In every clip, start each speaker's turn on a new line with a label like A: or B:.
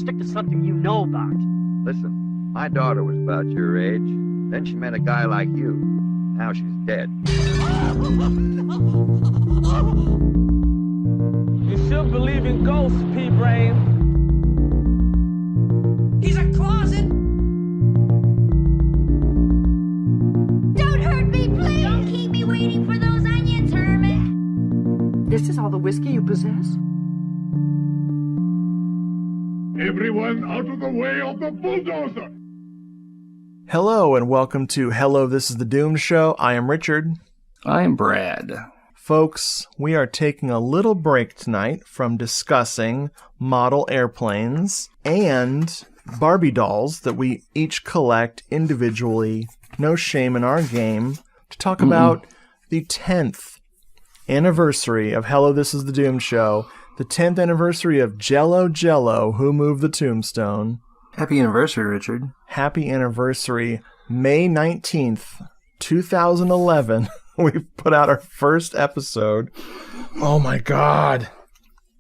A: stick to something you know about.
B: Listen, my daughter was about your age. Then she met a guy like you. Now she's dead.
C: You should believe in ghosts, P-Brain.
D: He's a closet.
E: Don't hurt me, please. Don't keep me waiting for those onions, Herman.
A: This is all the whiskey you possess?
F: Everyone out of the way of the bulldozer!
G: Hello and welcome to Hello, This is the Doom Show. I am Richard.
H: I am Brad.
G: Folks, we are taking a little break tonight from discussing model airplanes and Barbie dolls that we each collect individually, no shame in our game, to talk about the 10th anniversary of Hello, This is the Doom Show, the 10th anniversary of Jello Jello, Who Moved the Tombstone.
H: Happy anniversary, Richard.
G: Happy anniversary. May 19th, 2011, we put out our first episode. Oh my god.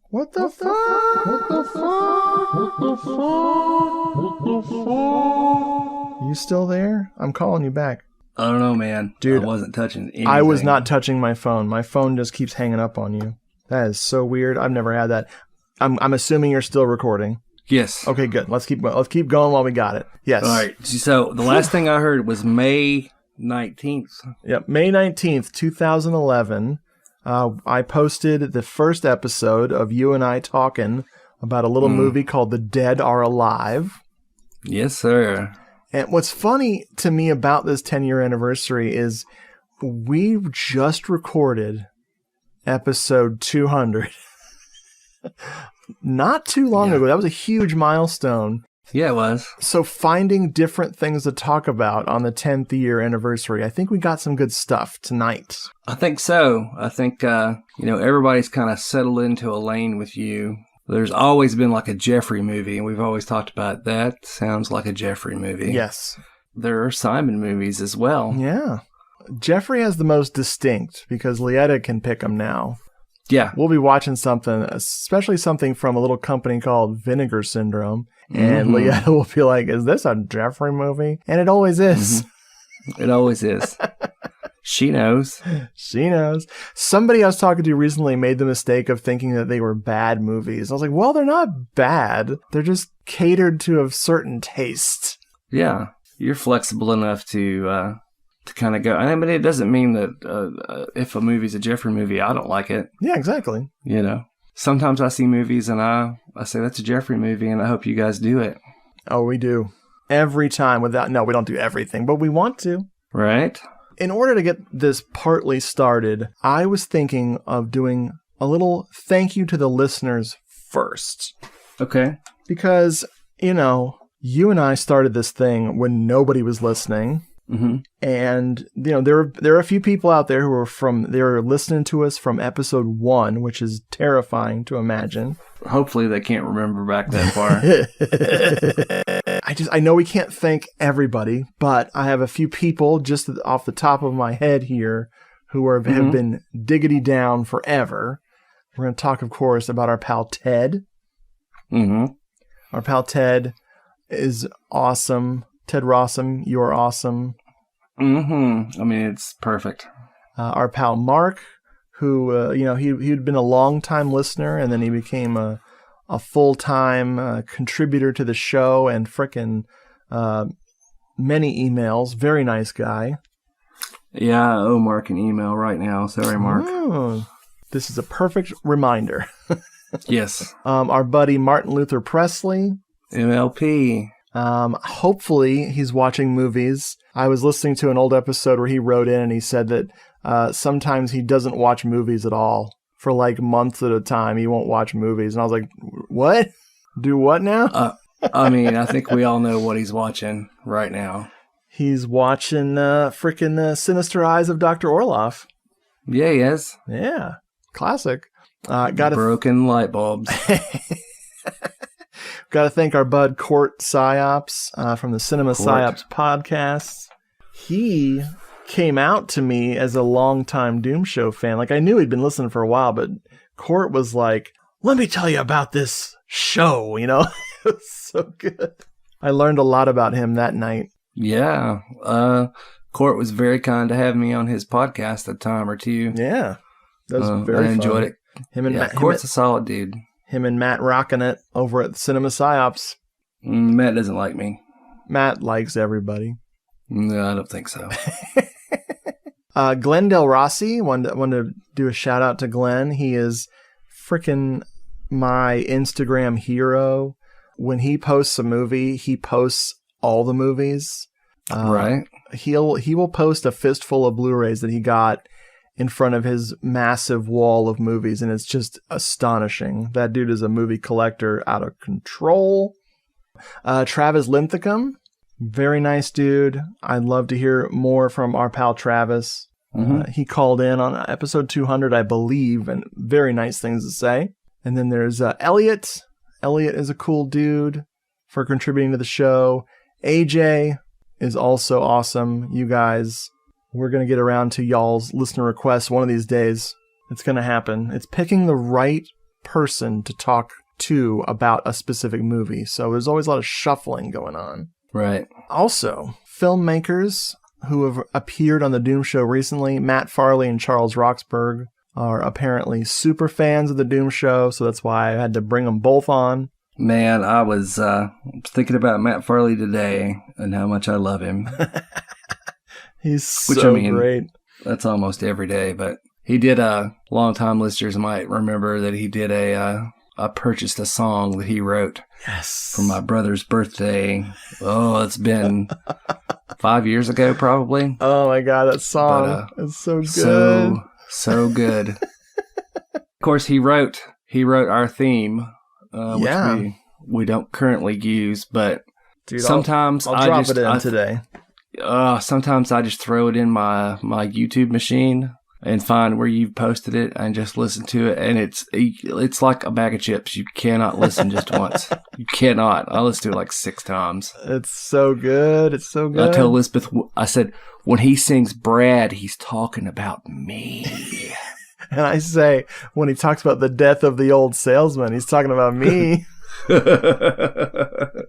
G: What the fuck? What the fuck? What the fuck? What the fuck? You still there? I'm calling you back.
H: I don't know, man.
G: Dude,
H: I wasn't touching anything.
G: I was not touching my phone. My phone just keeps hanging up on you. That is so weird. I've never had that. I'm assuming you're still recording.
H: Yes.
G: Okay, good. Let's keep going while we got it. Yes.
H: All right. So the last thing I heard was May 19th.
G: Yep, May 19th, 2011. I posted the first episode of you and I talking about a little movie called The Dead Are Alive.
H: Yes, sir.
G: And what's funny to me about this 10-year anniversary is we just recorded episode 200. Not too long ago. That was a huge milestone.
H: Yeah, it was.
G: So finding different things to talk about on the 10th year anniversary, I think we got some good stuff tonight.
H: I think so. I think, everybody's kind of settled into a lane with you. There's always been like a Jeffrey movie, and we've always talked about that. Sounds like a Jeffrey movie.
G: Yes.
H: There are Simon movies as well.
G: Yeah. Jeffrey has the most distinct because Lietta can pick them now.
H: Yeah.
G: We'll be watching something, especially something from a little company called Vinegar Syndrome. And Lietta will be like, is this a Jeffrey movie? And it always is.
H: It always is. She knows.
G: She knows. Somebody I was talking to recently made the mistake of thinking that they were bad movies. I was like, well, they're not bad. They're just catered to a certain taste.
H: Yeah. You're flexible enough to kind of go. I mean, it doesn't mean that if a movie's a Jeffrey movie, I don't like it.
G: Yeah, exactly.
H: You know, sometimes I see movies and I say that's a Jeffrey movie, and I hope you guys do it.
G: Oh, we do. Every time no, we don't do everything, but we want to.
H: Right.
G: In order to get this partly started, I was thinking of doing a little thank you to the listeners first.
H: Okay.
G: Because, you and I started this thing when nobody was listening.
H: Mm-hmm.
G: And, there are a few people out there who they're listening to us from episode 1, which is terrifying to imagine.
H: Hopefully they can't remember back that far.
G: I know we can't thank everybody, but I have a few people just off the top of my head here who have been diggity down forever. We're going to talk, of course, about our pal Ted.
H: Mm-hmm.
G: Our pal Ted is awesome. Ted Rossum, you're awesome.
H: Mm-hmm. I mean, it's perfect.
G: Our pal Mark, who, he'd been a long-time listener, and then he became a full-time contributor to the show and frickin' many emails. Very nice guy.
H: Yeah, I owe Mark an email right now. Sorry, Mark.
G: Oh, this is a perfect reminder.
H: Yes.
G: Our buddy Martin Luther Presley.
H: MLP.
G: Hopefully he's watching movies. I was listening to an old episode where he wrote in and he said that sometimes he doesn't watch movies at all. For like months at a time, he won't watch movies. And I was like, what? Do what now?
H: I mean, I think we all know what he's watching right now.
G: He's watching frickin' Sinister Eyes of Dr. Orloff.
H: Yeah, he is.
G: Yeah. Classic.
H: Broken light bulbs.
G: Got to thank our bud Court Psyops from the Cinema Psyops podcast. He came out to me as a longtime Doom Show fan. Like, I knew he'd been listening for a while, but Court was like, let me tell you about this show, So good. I learned a lot about him that night.
H: Yeah. Court was very kind to have me on his podcast a time or two.
G: Yeah. That was very
H: I enjoyed
G: fun.
H: it.
G: Him and Matt,
H: Court's a solid dude.
G: Him and Matt rocking it over at Cinema Psyops.
H: Matt doesn't like me.
G: Matt likes everybody.
H: No, I don't think so.
G: Glenn Del Rossi, wanted to do a shout out to Glenn. He is freaking my Instagram hero. When he posts a movie, he posts all the movies.
H: Right.
G: He will post a fistful of Blu-rays that he got in front of his massive wall of movies, and it's just astonishing. That dude is a movie collector out of control. Travis Linthicum, very nice dude. I'd love to hear more from our pal Travis. He called in on episode 200, I believe, and very nice things to say. And then there's Elliot. Elliot is a cool dude for contributing to the show. AJ is also awesome. You guys, we're going to get around to y'all's listener requests one of these days. It's going to happen. It's picking the right person to talk to about a specific movie. So there's always a lot of shuffling going on.
H: Right.
G: Also, filmmakers who have appeared on the Doom Show recently, Matt Farley and Charles Roxburgh, are apparently super fans of the Doom Show, so that's why I had to bring them both on.
H: Man, I was thinking about Matt Farley today and how much I love him.
G: He's so great.
H: That's almost every day, but he did long-time listeners might remember that he did I purchased a song that he wrote for my brother's birthday. Oh, it's been 5 years ago, probably.
G: Oh my God, that song is so good.
H: So good. Of course, he wrote our theme, which we don't currently use, but
G: dude,
H: sometimes
G: I'll drop it in today.
H: Sometimes I just throw it in my YouTube machine and find where you've posted it and just listen to it, and it's like a bag of chips. You cannot listen just once. You cannot. I listened to it like 6 times.
G: It's so good. It's so good.
H: I tell Elizabeth, I said, when he sings Brad, he's talking about me.
G: And I say, when he talks about the death of the old salesman, he's talking about me.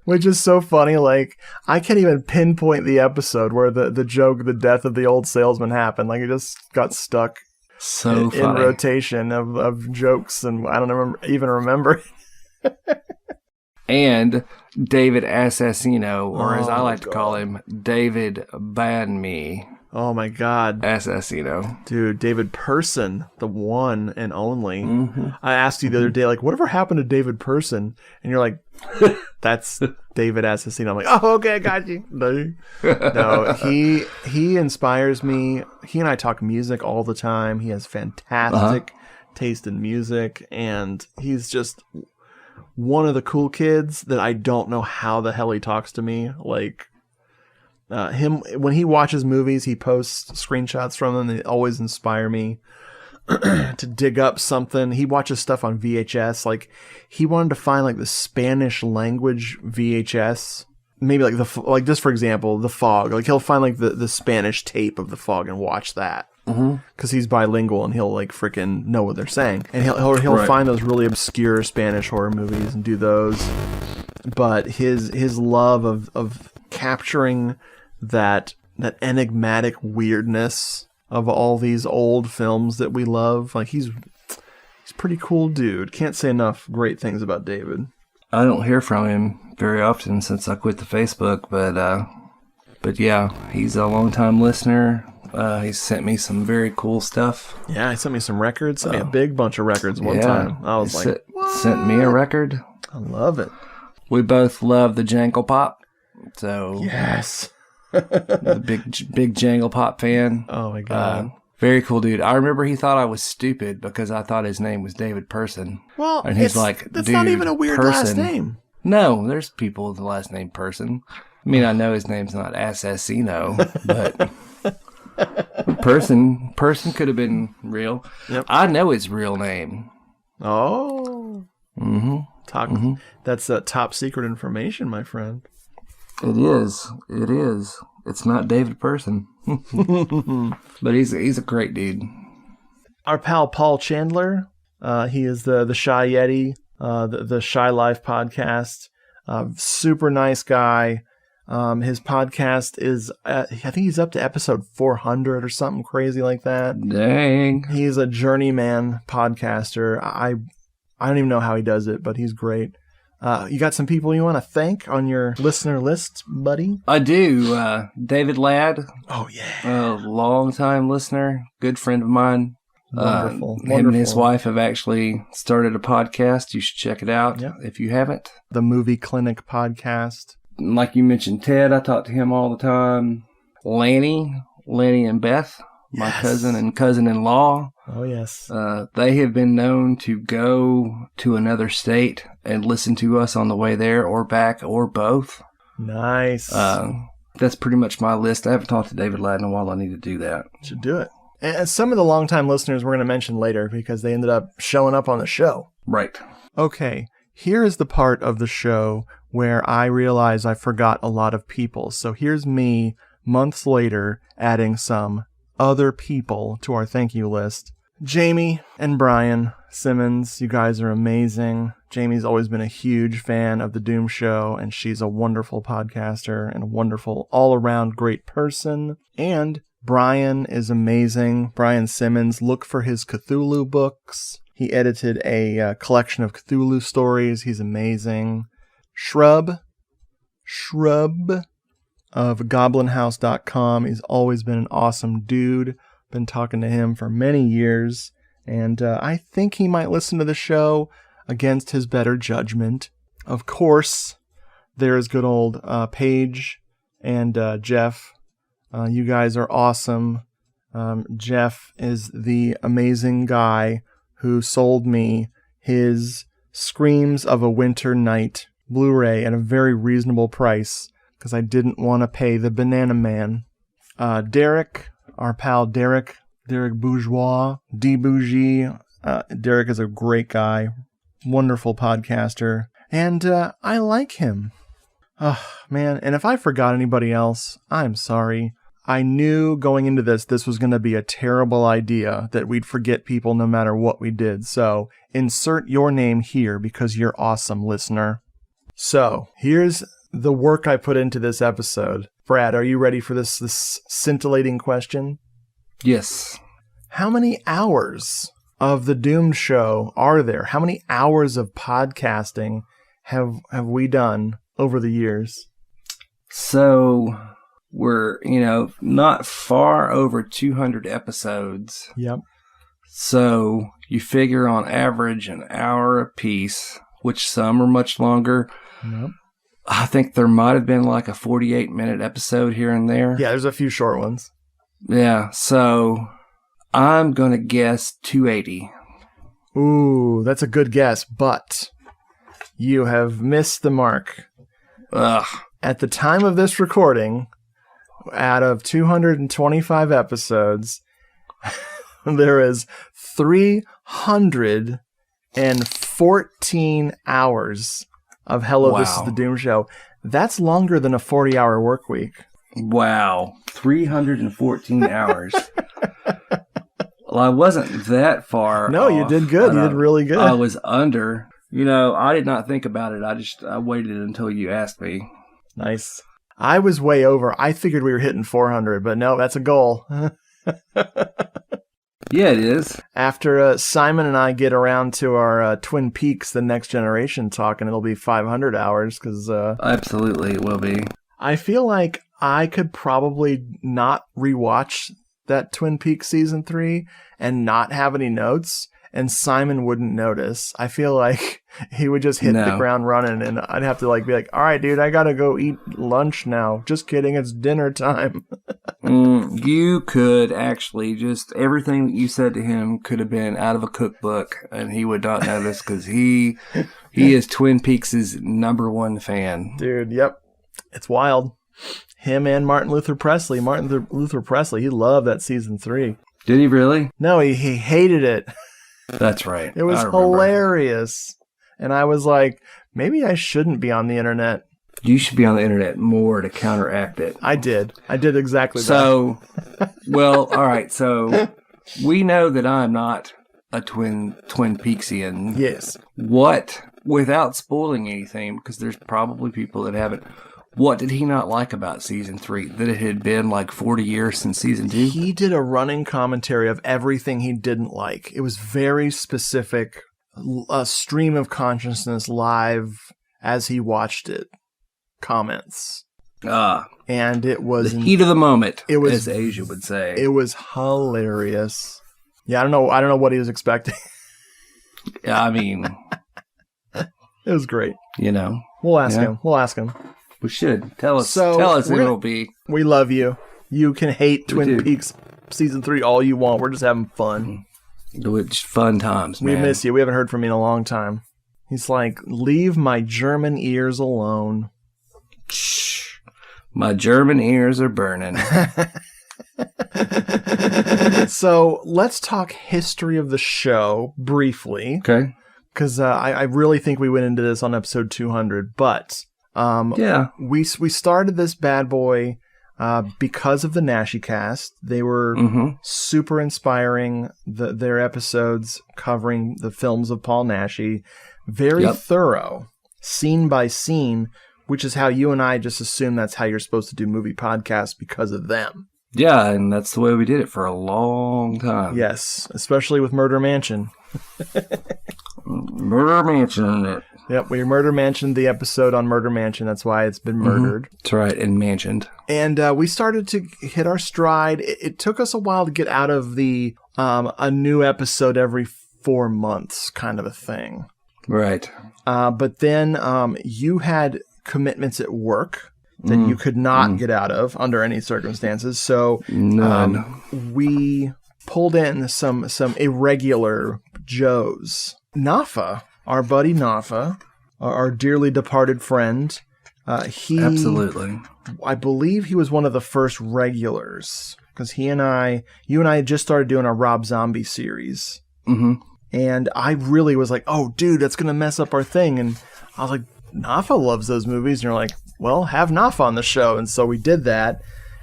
G: Which is so funny. Like, I can't even pinpoint the episode where the joke, the death of the old salesman, happened. Like, it just got stuck
H: so
G: in rotation of jokes, and I don't even remember.
H: And David Assassino, or as I like to call him, David Ban Me.
G: Oh my God.
H: Assassino.
G: Dude, David Person, the one and only. I asked you the other day, like, whatever happened to David Person? And you're like, that's David Assassino. I'm like, oh, okay, I got you. No, he inspires me. He and I talk music all the time. He has fantastic taste in music, and he's just one of the cool kids that I don't know how the hell he talks to me. Like, him, when he watches movies, he posts screenshots from them. They always inspire me to dig up something. He watches stuff on VHS. Like, he wanted to find like the Spanish language VHS, maybe like just for example, The Fog. Like, he'll find like the Spanish tape of The Fog and watch that. Because he's bilingual and he'll like freaking know what they're saying, and he'll find those really obscure Spanish horror movies and do those. But his love of capturing that enigmatic weirdness of all these old films that we love, like he's a pretty cool dude. Can't say enough great things about David.
H: I don't hear from him very often since I quit the Facebook, but yeah, he's a long-time listener. He's sent me some very cool stuff.
G: Yeah, he sent me some records. Sent me a big bunch of records one time. I was like,
H: sent me a record.
G: I love it.
H: We both love the Jangle Pop. So
G: yes.
H: The big Jangle Pop fan.
G: Oh my God.
H: Very cool dude. I remember he thought I was stupid because I thought his name was David Person.
G: Well,
H: and he's like,
G: that's not even a weird last name.
H: No, there's people with the last name Person. I mean, I know his name's not Assassino, but Person could have been real. Yep. I know his real name.
G: Oh. That's top secret information, my friend.
H: It is. It's not David Person. But he's a great dude.
G: Our pal Paul Chandler, he is the Shy Yeti, the Shy Life podcast. Super nice guy. His podcast is, I think he's up to episode 400 or something crazy like that.
H: Dang.
G: He's a journeyman podcaster. I don't even know how he does it, but he's great. You got some people you want to thank on your listener list, buddy?
H: I do. David Ladd.
G: Oh, yeah.
H: A long-time listener, good friend of mine.
G: Wonderful.
H: Him and his wife have actually started a podcast. You should check it out if you haven't.
G: The Movie Clinic podcast.
H: Like you mentioned, Ted, I talk to him all the time. Lanny and Beth, my cousin and cousin-in-law.
G: Oh, yes.
H: They have been known to go to another state and listen to us on the way there or back or both.
G: Nice.
H: That's pretty much my list. I haven't talked to David Ladd in a while. I need to do that.
G: Should do it. And some of the longtime listeners we're going to mention later because they ended up showing up on the show.
H: Right.
G: Okay, here is the part of the show where I realize I forgot a lot of people. So here's me, months later, adding some other people to our thank you list. Jamie and Brian Simmons, you guys are amazing. Jamie's always been a huge fan of The Doom Show, and she's a wonderful podcaster and a wonderful all-around great person. And Brian is amazing. Brian Simmons, look for his Cthulhu books. He edited a collection of Cthulhu stories. He's amazing. Shrub of goblinhouse.com. He's always been an awesome dude. Been talking to him for many years. And I think he might listen to the show against his better judgment. Of course, there is good old Paige and Jeff. You guys are awesome. Jeff is the amazing guy who sold me his Screams of a Winter Night Blu-ray at a very reasonable price because I didn't want to pay the Banana Man. Derek, our pal Derek Bourgeois, D. Bougie. Derek is a great guy, wonderful podcaster, and I like him. Oh, man, and if I forgot anybody else, I'm sorry. I knew going into this was going to be a terrible idea, that we'd forget people no matter what we did. So insert your name here because you're awesome, listener. So here's the work I put into this episode. Brad, are you ready for this scintillating question?
H: Yes.
G: How many hours of The Doom Show are there? How many hours of podcasting have we done over the years?
H: So we're, not far over 200 episodes.
G: Yep.
H: So you figure on average an hour a piece, which some are much longer.
G: Yep.
H: I think there might have been like a 48-minute episode here and there.
G: Yeah, there's a few short ones.
H: Yeah, so I'm going to guess 280.
G: Ooh, that's a good guess, but you have missed the mark.
H: Ugh.
G: At the time of this recording, out of 225 episodes, there is 314 hours of Hello, This is the Doom Show. That's longer than a 40-hour work week.
H: Wow. 314 hours. Well, I wasn't that far
G: No,
H: off.
G: you did good. You did really good.
H: I was under. I did not think about it. I waited until you asked me.
G: Nice. I was way over. I figured we were hitting 400, but no, that's a goal.
H: Yeah, it is.
G: After Simon and I get around to our Twin Peaks, The Next Generation talk, and it'll be 500 hours.
H: Absolutely, it will be.
G: I feel like I could probably not rewatch that Twin Peaks season 3 and not have any notes, and Simon wouldn't notice. I feel like he would just hit the ground running, and I'd have to be like, all right, dude, I gotta go eat lunch now. Just kidding, it's dinner time.
H: You could actually just, everything that you said to him could have been out of a cookbook, and he would not notice because he is Twin Peaks' #1 fan.
G: Dude, yep. It's wild. Him and Martin Luther Presley. Martin Luther Presley, he loved that season 3.
H: Did he really?
G: No, he hated it.
H: That's right.
G: It was hilarious. And I was like, maybe I shouldn't be on the internet.
H: You should be on the internet more to counteract it.
G: I did exactly that.
H: So, well, all right. So we know that I'm not a Twin Peaksian.
G: Yes.
H: What without spoiling anything, because there's probably people that haven't, what did he not like about season 3? That it had been like 40 years since season 2?
G: He did a running commentary of everything he didn't like. It was very specific, a stream of consciousness live as he watched it. Comments. And it was
H: the heat of the moment,
G: it was,
H: as Asia would say.
G: It was hilarious. Yeah, I don't know what he was expecting.
H: Yeah, I mean,
G: it was great.
H: You know,
G: we'll ask him. We
H: should tell us who it'll be.
G: We love you. You can hate Twin Peaks season 3 all you want. We're just having fun.
H: It's fun times, man.
G: We miss you. We haven't heard from you in a long time. He's like, leave my German ears alone.
H: Shh. My German ears are burning.
G: So let's talk history of the show briefly.
H: Okay.
G: Because I really think we went into this on episode 200. But we started this bad boy because of the Naschy cast. They were super inspiring. Their episodes covering the films of Paul Naschy. Very thorough, scene by scene, which is how you and I just assume that's how you're supposed to do movie podcasts because of them.
H: Yeah, and that's the way we did it for a long time.
G: Yes, especially with Murder Mansion.
H: Murder Mansion.
G: Yep, we Murder Mansioned the episode on Murder Mansion. That's why it's been murdered.
H: That's right, and mansioned.
G: And we started to hit our stride. It took us a while to get out of the a new episode every 4 months kind of a thing.
H: Right.
G: But then you had commitments at work that you could not get out of under any circumstances. So we pulled in some irregular Joes. Nafa, our buddy Nafa, our dearly departed friend,
H: absolutely.
G: I believe he was one of the first regulars because you and I had just started doing our Rob Zombie series. Mm-hmm. And I really was like, oh, dude, that's going to mess up our thing. And I was like, Nafa loves those movies. And you're like, well, have Nafa on the show. And so we did that.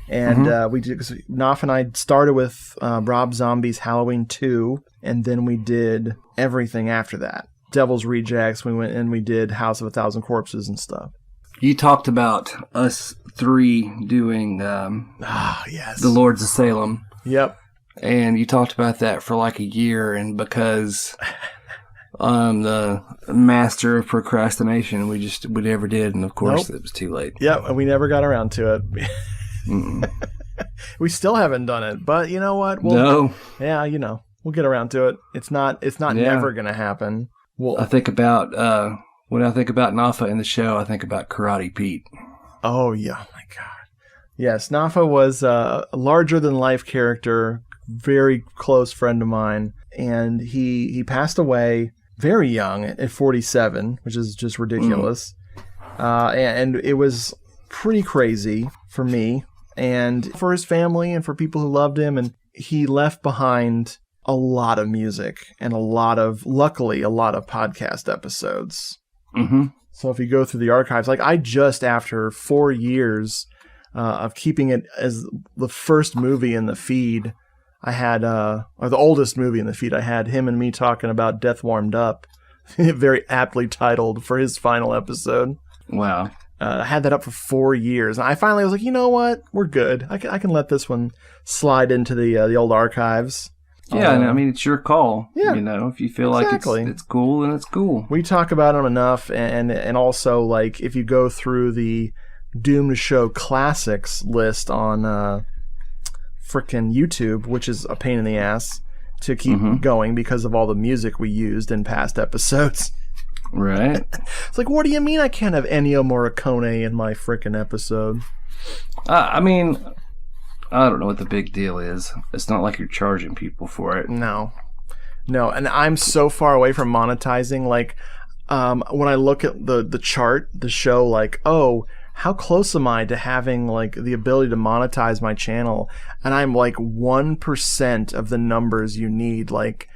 G: And Nafa and I started with Rob Zombie's Halloween 2. And then we did everything after that. Devil's Rejects. We went and we did House of a Thousand Corpses and stuff.
H: You talked about us 3 doing
G: yes,
H: The Lords of Salem.
G: Yep.
H: And you talked about that for like a year, and because I'm the master of procrastination, we never did, and of course it was too late.
G: Yep, and we never got around to it. We still haven't done it, but you know what?
H: No.
G: Yeah, we'll get around to it. It's not never going to happen.
H: I think about when I think about Nafa in the show, I think about Karate Pete.
G: Oh yeah, my God. Yes, Nafa was a larger than life character. Very close friend of mine, and he passed away very young at 47, which is just ridiculous. And it was pretty crazy for me and for his family and for people who loved him. And he left behind a lot of music and luckily a lot of podcast episodes. Mm-hmm. So if you go through the archives, like I just after 4 years of keeping it as the first movie in the feed, I had, or the oldest movie in the feed, I had him and me talking about Death Warmed Up, very aptly titled for his final episode.
H: Wow.
G: I had that up for 4 years. And I finally was like, you know what? We're good. I can let this one slide into the old archives.
H: Yeah, I mean, it's your call.
G: Yeah.
H: If you feel like it's cool, then it's cool.
G: We talk about them enough. And also, like, if you go through the Doomed Show Classics list on frickin' YouTube, which is a pain in the ass to keep going because of all the music we used in past episodes.
H: Right.
G: It's like, what do you mean I can't have Ennio Morricone in my frickin' episode?
H: I mean, I don't know what the big deal is. It's not like you're charging people for it.
G: No, and I'm so far away from monetizing. Like, when I look at the chart, the show, like, oh, how close am I to having like the ability to monetize my channel? And I'm like 1% of the numbers you need. Like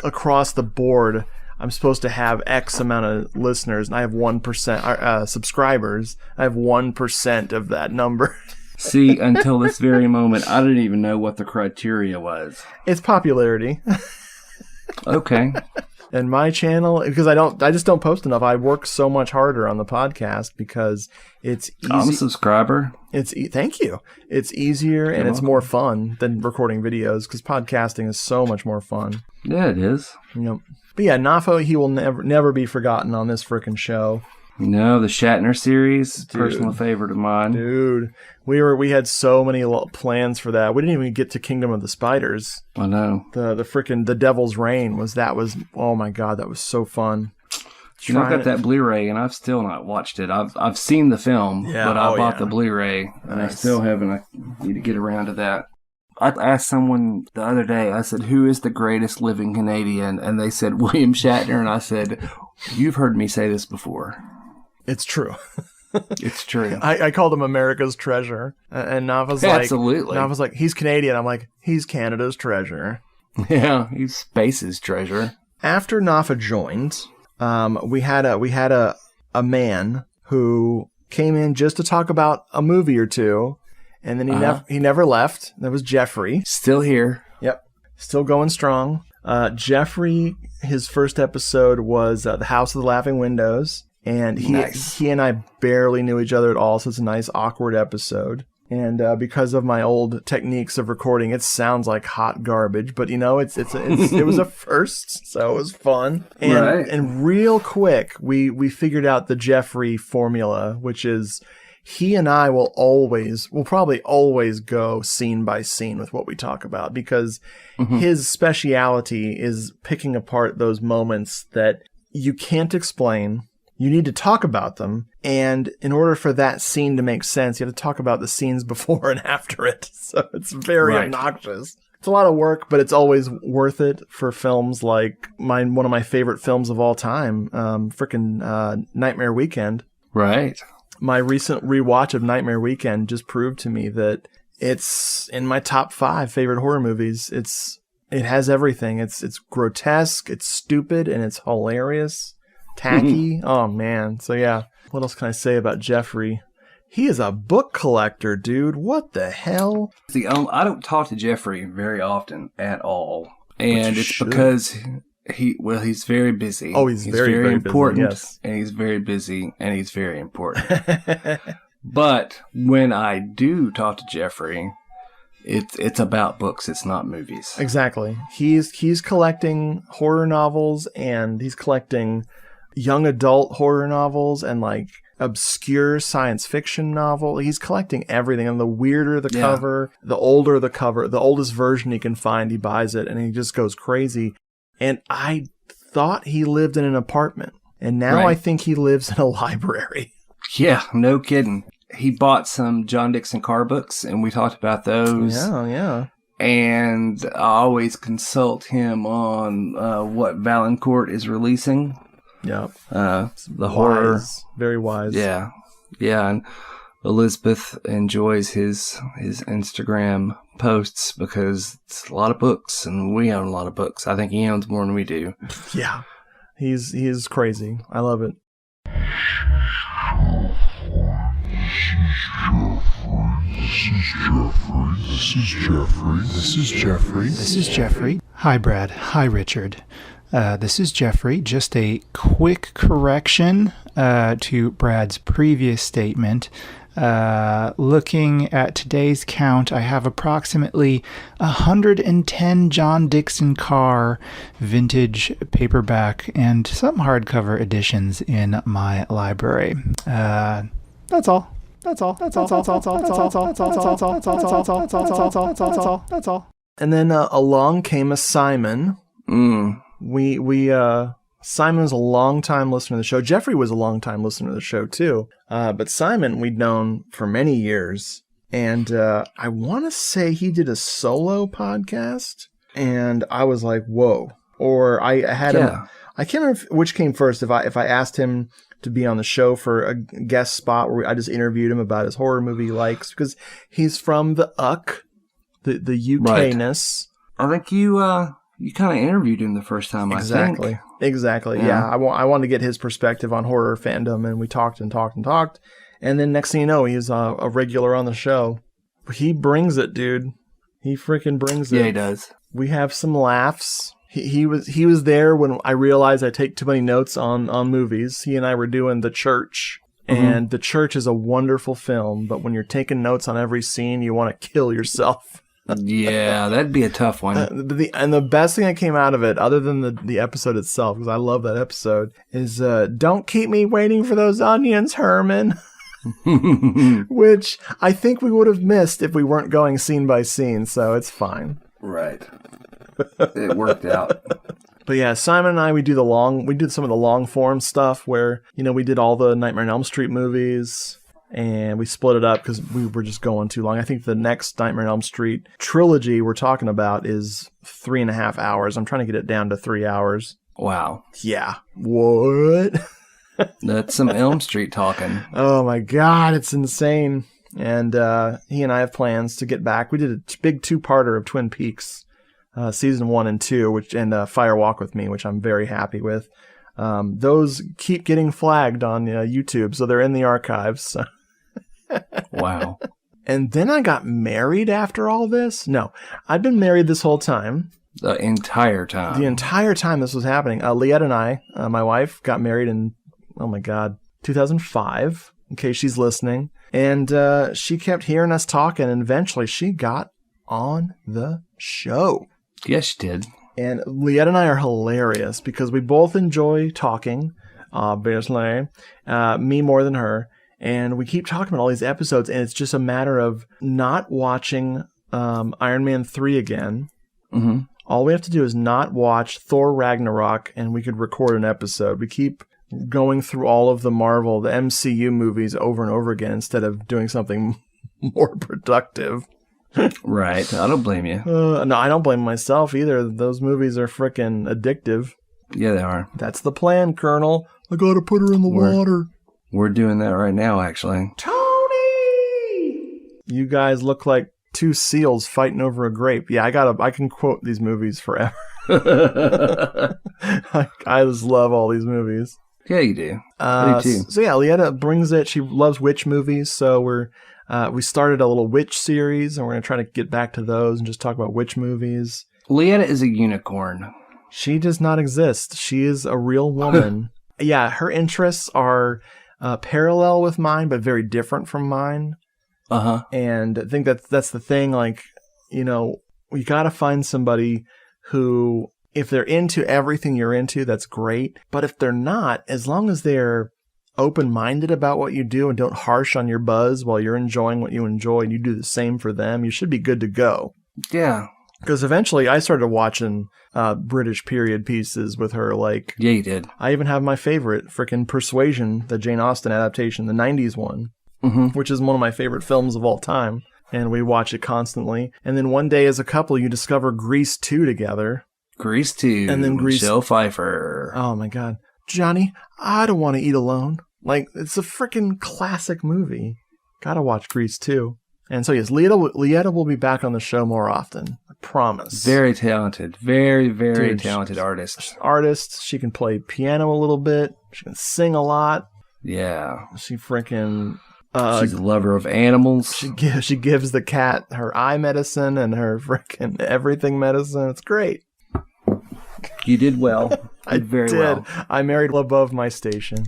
G: across the board, I'm supposed to have X amount of listeners, and I have 1% subscribers. I have 1% of that number.
H: See, until this very moment, I didn't even know what the criteria was.
G: It's popularity.
H: Okay.
G: And my channel, because I just don't post enough. I work so much harder on the podcast because it's easy.
H: I'm a subscriber.
G: Thank you. It's easier and it's more fun than recording videos because podcasting is so much more fun.
H: Yeah, it is.
G: But yeah, Nafo, he will never be forgotten on this frickin' show.
H: No, the Shatner series, personal favorite of mine.
G: Dude, we had so many plans for that. We didn't even get to Kingdom of the Spiders.
H: I know.
G: The frickin' The Devil's Reign was oh my god, that was so fun.
H: I got that Blu-ray and I've still not watched it. I've seen the film, but I bought the Blu-ray and I still haven't. I need to get around to that. I asked someone the other day, I said, who is the greatest living Canadian? And they said, William Shatner. And I said, you've heard me say this before.
G: It's true.
H: It's true.
G: I called him America's treasure. And Nava's like,
H: absolutely.
G: Nava's like, he's Canadian. I'm like, he's Canada's treasure.
H: Yeah, he's space's treasure. After
G: Nafa joined, we had a man who came in just to talk about a movie or two. And then he never left. That was Jeffrey.
H: Still here.
G: Yep. Still going strong. Jeffrey, his first episode was The House of the Laughing Windows. And he and I barely knew each other at all. So it's a nice, awkward episode. And because of my old techniques of recording, it sounds like hot garbage. But, it was a first. So it was fun. And real quick, we figured out the Jeffrey formula, which is... He and I will probably always go scene by scene with what we talk about because his speciality is picking apart those moments that you can't explain. You need to talk about them. And in order for that scene to make sense, you have to talk about the scenes before and after it. So it's very obnoxious. It's a lot of work, but it's always worth it for films like one of my favorite films of all time, Nightmare Weekend.
H: Right.
G: My recent rewatch of Nightmare Weekend just proved to me that it's in my top 5 favorite horror movies. It has everything. It's grotesque, it's stupid, and it's hilarious, tacky. Oh man. So yeah, what else can I say about Jeffrey? He is a book collector, dude. What the hell?
H: See, I don't talk to Jeffrey very often at all, and it's because he's very busy.
G: Oh, he's very, very
H: important.
G: Busy, yes.
H: And he's very busy, and he's very important. But when I do talk to Jeffrey, it's about books. It's not movies.
G: Exactly. He's collecting horror novels, and he's collecting young adult horror novels, and like obscure science fiction novel. He's collecting everything, and the weirder the cover, the older the cover, the oldest version he can find, he buys it, and he just goes crazy. And I thought he lived in an apartment, and now I think he lives in a library.
H: Yeah, no kidding. He bought some John Dixon Carr books, and we talked about those.
G: Yeah.
H: And I always consult him on what Valancourt is releasing.
G: Yep.
H: The horror.
G: Very wise.
H: Yeah. And Elizabeth enjoys his Instagram posts because it's a lot of books, and we own a lot of books. I think he owns more than we do.
G: Yeah. He is crazy. I love it.
D: This is Jeffrey. Hi, Brad. Hi, Richard. This is Jeffrey. Just a quick correction to Brad's previous statement. Looking at today's count, I have approximately 110 John Dixon Carr vintage paperback and some hardcover editions in my library. That's all.
G: And then along came a Simon. Simon's a long-time listener to the show. Jeffrey was a long-time listener to the show, too. But Simon, we'd known for many years. And I want to say he did a solo podcast. And I was like, whoa. Or I had him. I can't remember which came first. If I asked him to be on the show for a guest spot where I just interviewed him about his horror movie he likes. Because he's from the UK, the UK-ness.
H: Right. I think you kind of interviewed him the first time,
G: Exactly.
H: I think.
G: Exactly. Yeah. I wanted to get his perspective on horror fandom, and we talked. And then next thing you know, he's a regular on the show. He brings it, dude. He freaking brings it.
H: Yeah, he does.
G: We have some laughs. He was there when I realized I take too many notes on movies. He and I were doing The Church, and The Church is a wonderful film, but when you're taking notes on every scene, you want to kill yourself.
H: Yeah, that'd be a tough one.
G: The best thing that came out of it, other than the episode itself, because I love that episode, is don't keep me waiting for those onions, Herman. Which I think we would have missed if we weren't going scene by scene, so it's fine.
H: Right. It worked out.
G: But yeah, Simon and I, we did some of the long form stuff where, we did all the Nightmare on Elm Street movies. And we split it up because we were just going too long. I think the next Nightmare on Elm Street trilogy we're talking about is 3.5 hours. I'm trying to get it down to 3 hours.
H: Wow.
G: Yeah. What?
H: That's some Elm Street talking.
G: Oh my God, it's insane. And he and I have plans to get back. We did a big 2-parter of Twin Peaks, season 1 and 2, and Fire Walk with Me, which I'm very happy with. Those keep getting flagged on YouTube, so they're in the archives. So.
H: Wow.
G: And then I got married after all this? No, I'd been married this whole time.
H: The entire time.
G: The entire time this was happening. Liette and I, my wife, got married in, 2005, in case she's listening. And she kept hearing us talking, and eventually she got on the show.
H: Yes, she did.
G: And Liette and I are hilarious because we both enjoy talking, obviously, me more than her. And we keep talking about all these episodes, and it's just a matter of not watching Iron Man 3 again.
H: Mm-hmm.
G: All we have to do is not watch Thor Ragnarok, and we could record an episode. We keep going through all of the MCU movies over and over again instead of doing something more productive.
H: Right. I don't blame you.
G: No, I don't blame myself either. Those movies are freaking addictive.
H: Yeah, they are.
G: That's the plan, Colonel. I gotta put her in the water.
H: We're doing that right now, actually.
G: Tony! You guys look like two seals fighting over a grape. Yeah, I can quote these movies forever. I just love all these movies.
H: Yeah, you do. I do too.
G: So yeah, Lietta brings it. She loves witch movies, so we started a little witch series, and we're going to try to get back to those and just talk about witch movies.
H: Lietta is a unicorn.
G: She does not exist. She is a real woman. Yeah, her interests are parallel with mine, but very different from mine.
H: Uh-huh.
G: And I think that's the thing. Like, we got to find somebody who, if they're into everything you're into, that's great. But if they're not, as long as they're open-minded about what you do and don't harsh on your buzz while you're enjoying what you enjoy, and you do the same for them, you should be good to go.
H: Yeah.
G: Because eventually I started watching British period pieces with her. Like,
H: yeah, you did.
G: I even have my favorite, frickin' Persuasion, the Jane Austen adaptation, the 90s one, which is one of my favorite films of all time. And we watch it constantly. And then one day as a couple, you discover Grease 2 together.
H: Grease 2.
G: And then
H: Michelle Pfeiffer.
G: Oh my God. Johnny, I don't want to eat alone. Like, it's a freaking classic movie. Gotta watch Grease 2. And so, yes, Lietta will be back on the show more often. I promise.
H: Very talented. Very, very talented artist.
G: Artist. She can play piano a little bit. She can sing a lot.
H: Yeah.
G: She freaking...
H: she's a lover of animals.
G: She gives the cat her eye medicine and her freaking everything medicine. It's great.
H: You did well. I did very well.
G: I married above my station.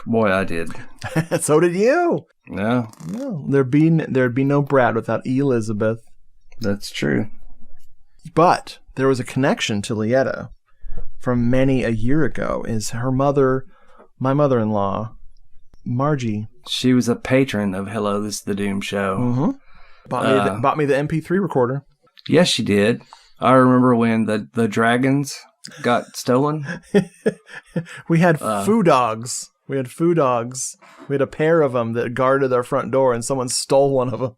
H: Boy, I did.
G: So did you.
H: No.
G: There'd be no Brad without Elizabeth.
H: That's true.
G: But there was a connection to Lietta from many a year ago. Is her mother, my mother-in-law, Margie.
H: She was a patron of Hello, This is the Doom Show.
G: Mm-hmm. Bought me the MP3 recorder.
H: Yes, she did. I remember when the dragons got stolen.
G: We had foo dogs. We had a pair of them that guarded our front door, and someone stole one of them.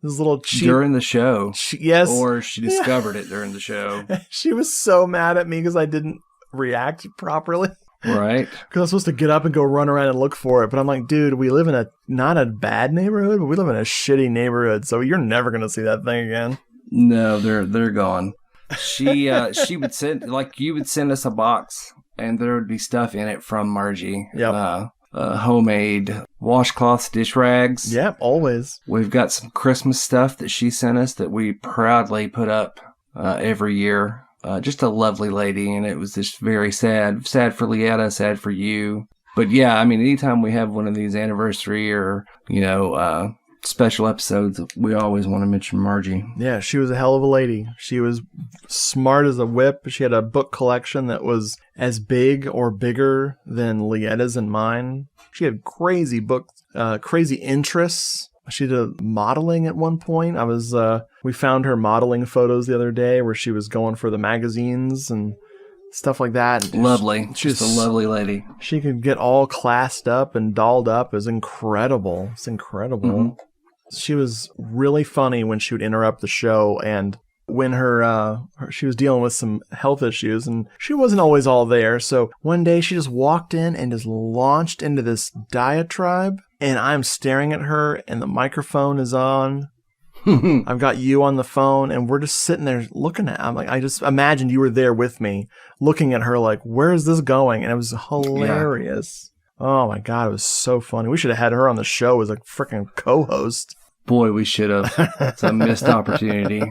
G: This little cheap...
H: During the show.
G: Yes.
H: Or she discovered it during the show.
G: She was so mad at me because I didn't react properly.
H: Right.
G: Because I was supposed to get up and go run around and look for it. But I'm like, dude, we live in not a bad neighborhood, but we live in a shitty neighborhood. So you're never going to see that thing again.
H: No, they're gone. She would send, like, you would send us a box and there would be stuff in it from Margie.
G: Yep.
H: Homemade washcloths, dish rags.
G: Yep, always.
H: We've got some Christmas stuff that she sent us that we proudly put up every year just a lovely lady, and it was just very sad. Sad for Leetta, sad for you. But yeah, I mean, anytime we have one of these anniversary or, special episodes, we always want to mention Margie.
G: Yeah, she was a hell of a lady. She was smart as a whip. She had a book collection that was as big or bigger than Leetta's and mine. She had crazy books, crazy interests. She did modeling at one point. We found her modeling photos the other day where she was going for the magazines and stuff like that.
H: Lovely. She's a lovely lady.
G: She could get all classed up and dolled up. It was incredible. It's incredible. Mm-hmm. She was really funny when she would interrupt the show, and when she was dealing with some health issues, and she wasn't always all there. So one day she just walked in and just launched into this diatribe, and I'm staring at her, and the microphone is on. I've got you on the phone, and we're just sitting there looking at. I'm like, I just imagined you were there with me, looking at her like, where is this going? And it was hilarious. Yeah. Oh my God, it was so funny. We should have had her on the show as a freaking co-host.
H: Boy, we should have. It's a missed opportunity.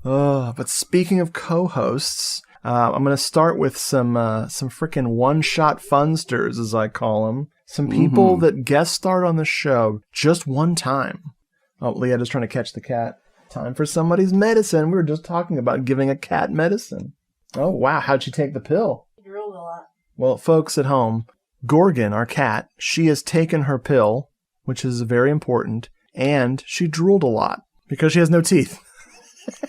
G: But speaking of co-hosts, I'm going to start with some freaking one-shot funsters, as I call them. Some people that guest starred on the show just one time. Oh, Leetta's trying to catch the cat. Time for somebody's medicine. We were just talking about giving a cat medicine. Oh, wow. How'd she take the pill?
E: She drooled a lot.
G: Well, folks at home, Gorgon, our cat, she has taken her pill, which is very important, and she drooled a lot because she has no teeth.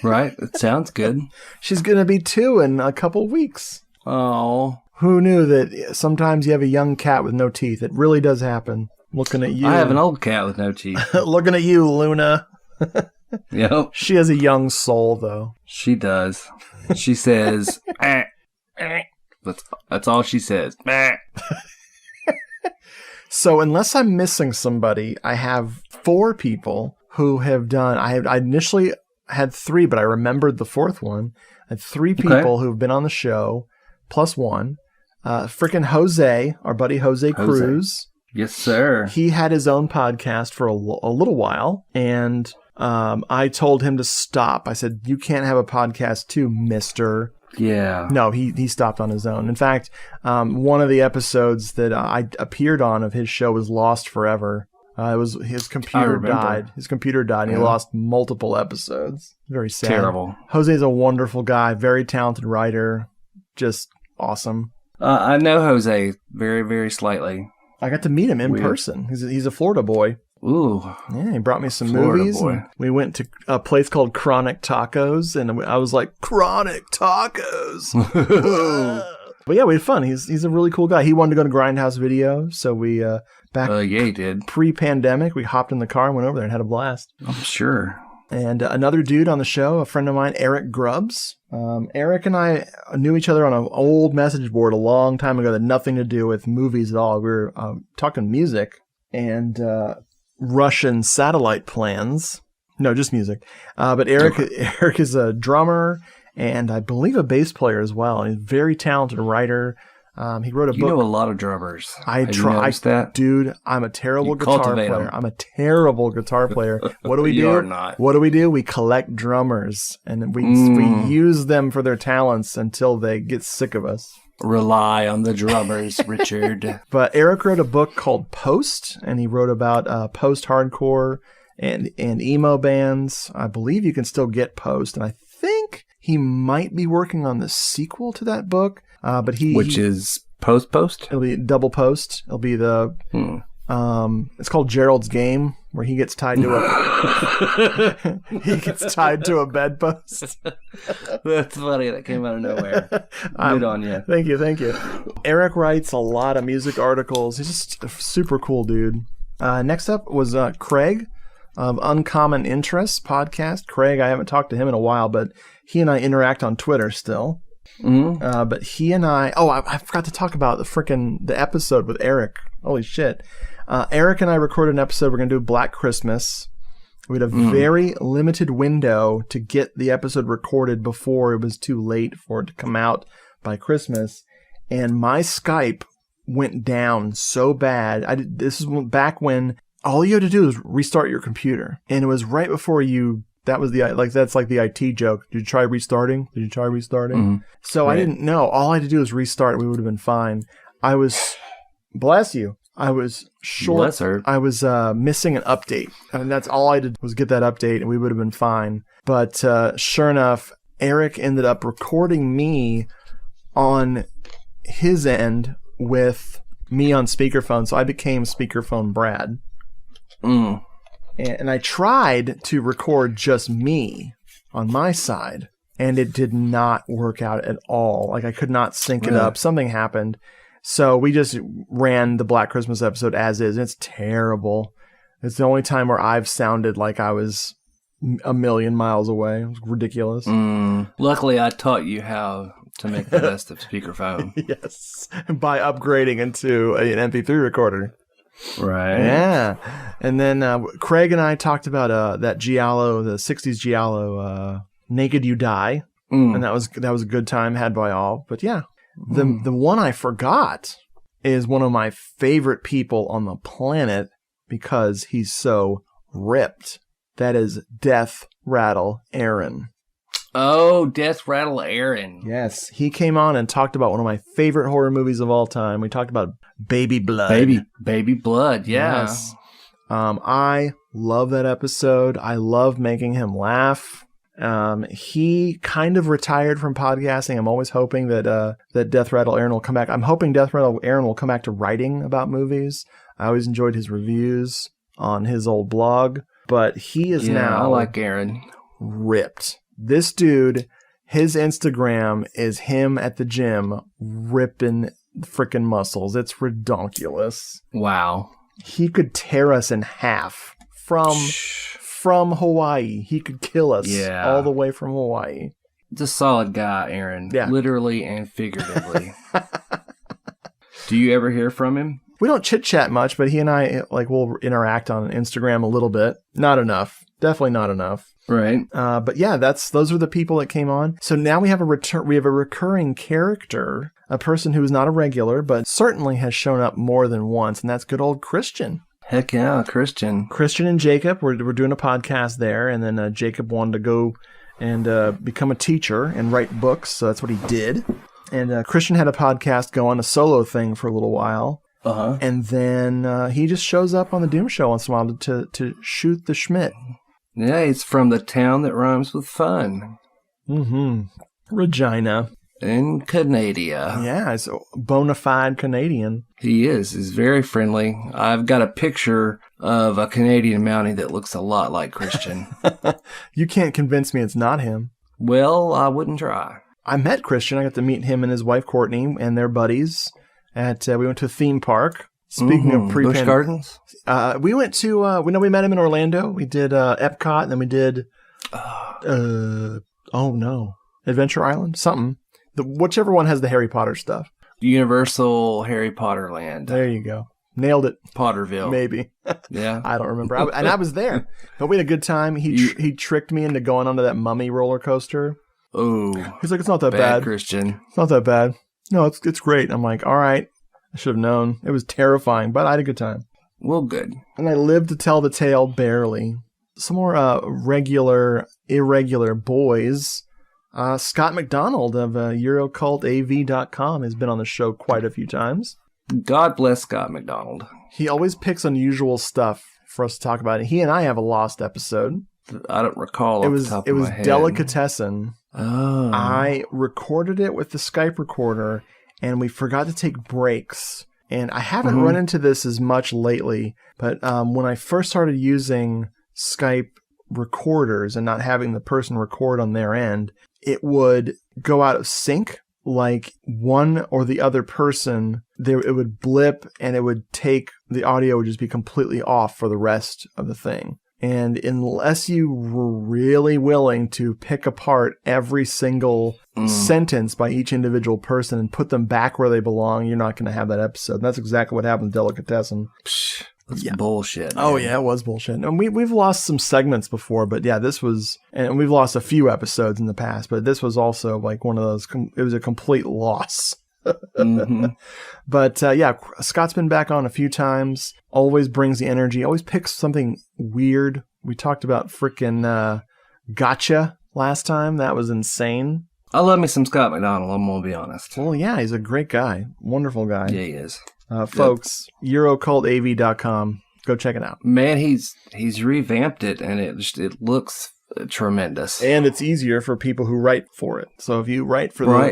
H: Right? It sounds good.
G: She's going to be 2 in a couple weeks.
H: Oh.
G: Who knew that sometimes you have a young cat with no teeth? It really does happen. Looking at you.
H: I have an old cat with no teeth.
G: Looking at you, Luna.
H: Yep.
G: She has a young soul, though.
H: She does. She says, That's all she says.
G: So unless I'm missing somebody, I have 4 people who have done. I initially had 3, but I remembered the 4th one. I had 3 people who've been on the show, plus 1. Freaking Jose, our buddy Jose Cruz.
H: Yes, sir.
G: He had his own podcast for a little while, and I told him to stop. I said, "You can't have a podcast too, mister."
H: Yeah.
G: No, he stopped on his own. In fact, one of the episodes that I appeared on of his show was lost forever. It was his computer died. His computer died, and he lost multiple episodes. Very sad.
H: Terrible.
G: Jose's a wonderful guy, very talented writer, just awesome.
H: I know Jose very, very slightly.
G: I got to meet him in person. He's a Florida boy.
H: Ooh.
G: Yeah, he brought me some
H: Florida
G: movies.
H: Boy.
G: We went to a place called Chronic Tacos, and I was like, Chronic Tacos! But yeah, we had fun. He's a really cool guy. He wanted to go to Grindhouse Video, so we,
H: he did.
G: Pre-pandemic, we hopped in the car and went over there and had a blast.
H: I'm sure.
G: And another dude on the show, a friend of mine, Eric Grubbs. Eric and I knew each other on an old message board a long time ago that had nothing to do with movies at all. We were talking music and Russian satellite plans. No, just music. But Eric is a drummer and I believe a bass player as well. And he's a very talented writer. He wrote a book.
H: You know a lot of drummers.
G: Have you noticed that? Dude, I'm a terrible guitar player. I'm a terrible guitar player. What do we do?
H: You are not.
G: What do? We collect drummers, and we use them for their talents until they get sick of us.
H: Rely on the drummers, Richard.
G: But Eric wrote a book called Post, and he wrote about post-hardcore and emo bands. I believe you can still get Post, and I think he might be working on the sequel to that book. Which is
H: Post?
G: It'll be Double Post. It'll be the it's called Gerald's Game, where he gets tied to a bedpost.
H: That's funny. That came out of nowhere. Good on you.
G: Thank you. Eric writes a lot of music articles. He's just a super cool dude. Next up was Craig of Uncommon Interests podcast. Craig, I haven't talked to him in a while, but he and I interact on Twitter still. Mm-hmm. But he and I forgot to talk about the episode with Eric. Holy shit. Eric and I recorded an episode. We're going to do Black Christmas. We had a very limited window to get the episode recorded before it was too late for it to come out by Christmas. And my Skype went down so bad. This is back when all you had to do was restart your computer. And it was right before you That was that's like the IT joke. Did you try restarting?
H: Mm-hmm.
G: So
H: Right.
G: I didn't know. All I had to do was restart. We would have been fine. Bless you. I was short.
H: Bless her.
G: I was missing an update. And that's all I did was get that update and we would have been fine. But sure enough, Eric ended up recording me on his end with me on speakerphone. So I became speakerphone Brad.
H: Mm.
G: And I tried to record just me on my side, and it did not work out at all. Like, I could not sync it up. Something happened. So we just ran the Black Christmas episode as is, and it's terrible. It's the only time where I've sounded like I was a million miles away. It was ridiculous.
H: Luckily, I taught you how to make the best of speakerphone.
G: Yes. By upgrading into an MP3 recorder.
H: Right.
G: Yeah. And then Craig and I talked about that Giallo, the 60s Giallo, Naked You Die. And that was a good time had by all. But yeah, the one I forgot is one of my favorite people on the planet because he's so ripped. That is Death Rattle Aaron.
H: Oh, Death Rattle Aaron.
G: Yes, he came on and talked about one of my favorite horror movies of all time. We talked about Baby Blood.
H: Baby Blood, yeah.
G: Yes. I love that episode. I love making him laugh. He kind of retired from podcasting. I'm always hoping that Death Rattle Aaron will come back. I'm hoping Death Rattle Aaron will come back to writing about movies. I always enjoyed his reviews on his old blog, but he is now
H: I like Aaron.
G: ripped. This dude, his Instagram is him at the gym ripping freaking muscles. It's redonkulous.
H: Wow.
G: He could tear us in half from Hawaii. He could kill us all the way from Hawaii.
H: It's a solid guy, Aaron.
G: Yeah.
H: Literally and figuratively. Do you ever hear from him?
G: We don't chit chat much, but he and I will interact on Instagram a little bit. Not enough. Definitely not enough.
H: Right.
G: But yeah, those are the people that came on. So now we have a recurring character, a person who is not a regular, but certainly has shown up more than once, and that's good old Christian.
H: Heck yeah, Christian.
G: Christian and Jacob, we're doing a podcast there, and then Jacob wanted to go and become a teacher and write books, so that's what he did. And Christian had a podcast go on, a solo thing for a little while.
H: Uh-huh.
G: And then he just shows up on the Doom Show once in a while to shoot the Schmidt.
H: Yeah, he's from the town that rhymes with fun.
G: Mm-hmm. Regina.
H: In Canada.
G: Yeah, he's a bona fide Canadian.
H: He is. He's very friendly. I've got a picture of a Canadian Mountie that looks a lot like Christian.
G: You can't convince me it's not him.
H: Well, I wouldn't try.
G: I met Christian. I got to meet him and his wife, Courtney, and their buddies. We went to a theme park. Speaking of
H: Busch Gardens?
G: We went to, we met him in Orlando. We did Epcot, and then we did, Adventure Island? Something. Whichever one has the Harry Potter stuff.
H: Universal Harry Potter Land.
G: There you go. Nailed it.
H: Potterville.
G: Maybe.
H: Yeah.
G: I don't remember. I was there. But we had a good time. He tricked me into going onto that mummy roller coaster.
H: Oh.
G: He's like, it's not that bad.
H: Christian.
G: It's not that bad. No, it's great. I'm like, all right. I should have known. It was terrifying, but I had a good time.
H: Well, good.
G: And I lived to tell the tale barely. Some more irregular boys. Scott McDonald of EuroCultAV.com has been on the show quite a few times.
H: God bless Scott McDonald.
G: He always picks unusual stuff for us to talk about. He and I have a lost episode.
H: I don't recall off the top of my head.
G: Delicatessen.
H: Oh.
G: I recorded it with the Skype recorder, and we forgot to take breaks. And I haven't run into this as much lately, but when I first started using Skype recorders and not having the person record on their end, it would go out of sync. Like one or the other person, it would blip, and it would the audio would just be completely off for the rest of the thing. And unless you were really willing to pick apart every single sentence by each individual person and put them back where they belong, you're not going to have that episode. And that's exactly what happened with Delicatessen.
H: That's bullshit.
G: Man. Oh, yeah, it was bullshit. And we've lost some segments before, but yeah, and we've lost a few episodes in the past, but this was also like one of those, it was a complete loss. But yeah, Scott's been back on a few times, always brings the energy, always picks something weird. We talked about frickin' Gotcha last time. That was insane.
H: I love me some Scott McDonald, I'm going to be honest.
G: Well, yeah, he's a great guy. Wonderful guy.
H: Yeah, he is.
G: Folks, EuroCultAV.com. Go check it out.
H: Man, he's revamped it, and it looks tremendous.
G: And it's easier for people who write for it. So if you write for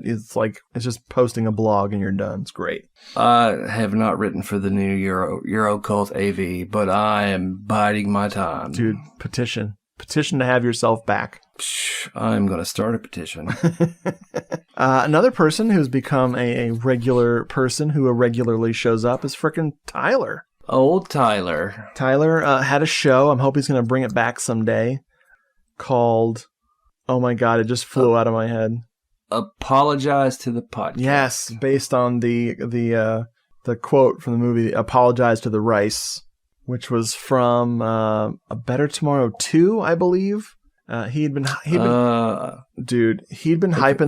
G: it's just posting a blog and you're done. It's great.
H: I have not written for the new Eurocult AV, but I am biding my time.
G: Dude, petition to have yourself back.
H: I'm going to start a petition.
G: Another person who's become a regular person who regularly shows up is frickin' Tyler.
H: Old Tyler.
G: Tyler had a show. I'm hoping he's going to bring it back someday. Called, oh my God, it just flew out of my head.
H: Apologize to the podcast.
G: Yes, based on the quote from the movie Apologize to the Rice, which was from A Better Tomorrow 2, I believe. He'd been hyping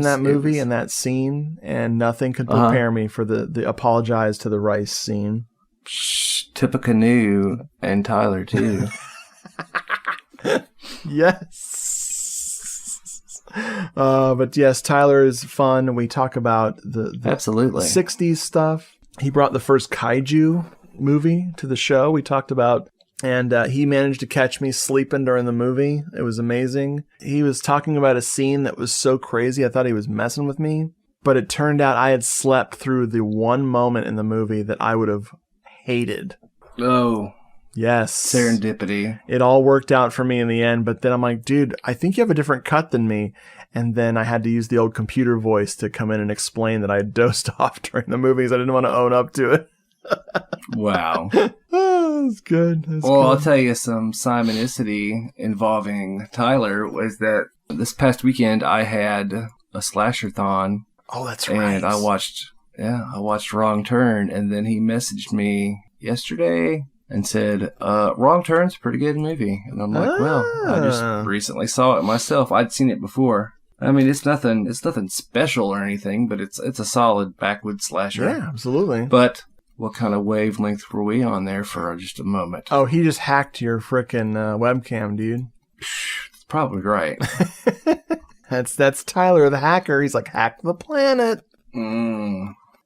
G: that movie and that scene, and nothing could prepare me for the Apologize to the Rice scene.
H: Tippecanoe and Tyler too.
G: Yes. But yes, Tyler is fun. We talk about the
H: absolutely
G: 60s stuff. He brought the first kaiju movie to the show. We talked about, and he managed to catch me sleeping during the movie. It was amazing. He was talking about a scene that was so crazy. I thought he was messing with me, but it turned out I had slept through the one moment in the movie that I would have hated.
H: Oh.
G: Yes.
H: Serendipity.
G: It all worked out for me in the end, but then I'm like, dude, I think you have a different cut than me. And then I had to use the old computer voice to come in and explain that I had dozed off during the movies. I didn't want to own up to it.
H: Wow.
G: Oh, that's good.
H: I'll tell you some Simonicity involving Tyler was that this past weekend I had a slasher-thon.
G: Oh, that's right.
H: And I watched Wrong Turn, and then he messaged me yesterday and said, Wrong Turn's a pretty good movie. And I'm like, well, I just recently saw it myself. I'd seen it before. I mean, it's nothing special or anything, but it's a solid backwoods slasher.
G: Yeah, absolutely.
H: But what kind of wavelength were we on there for just a moment?
G: Oh, he just hacked your frickin' webcam, dude.
H: That's probably right.
G: That's Tyler the hacker. He's like, hack the planet.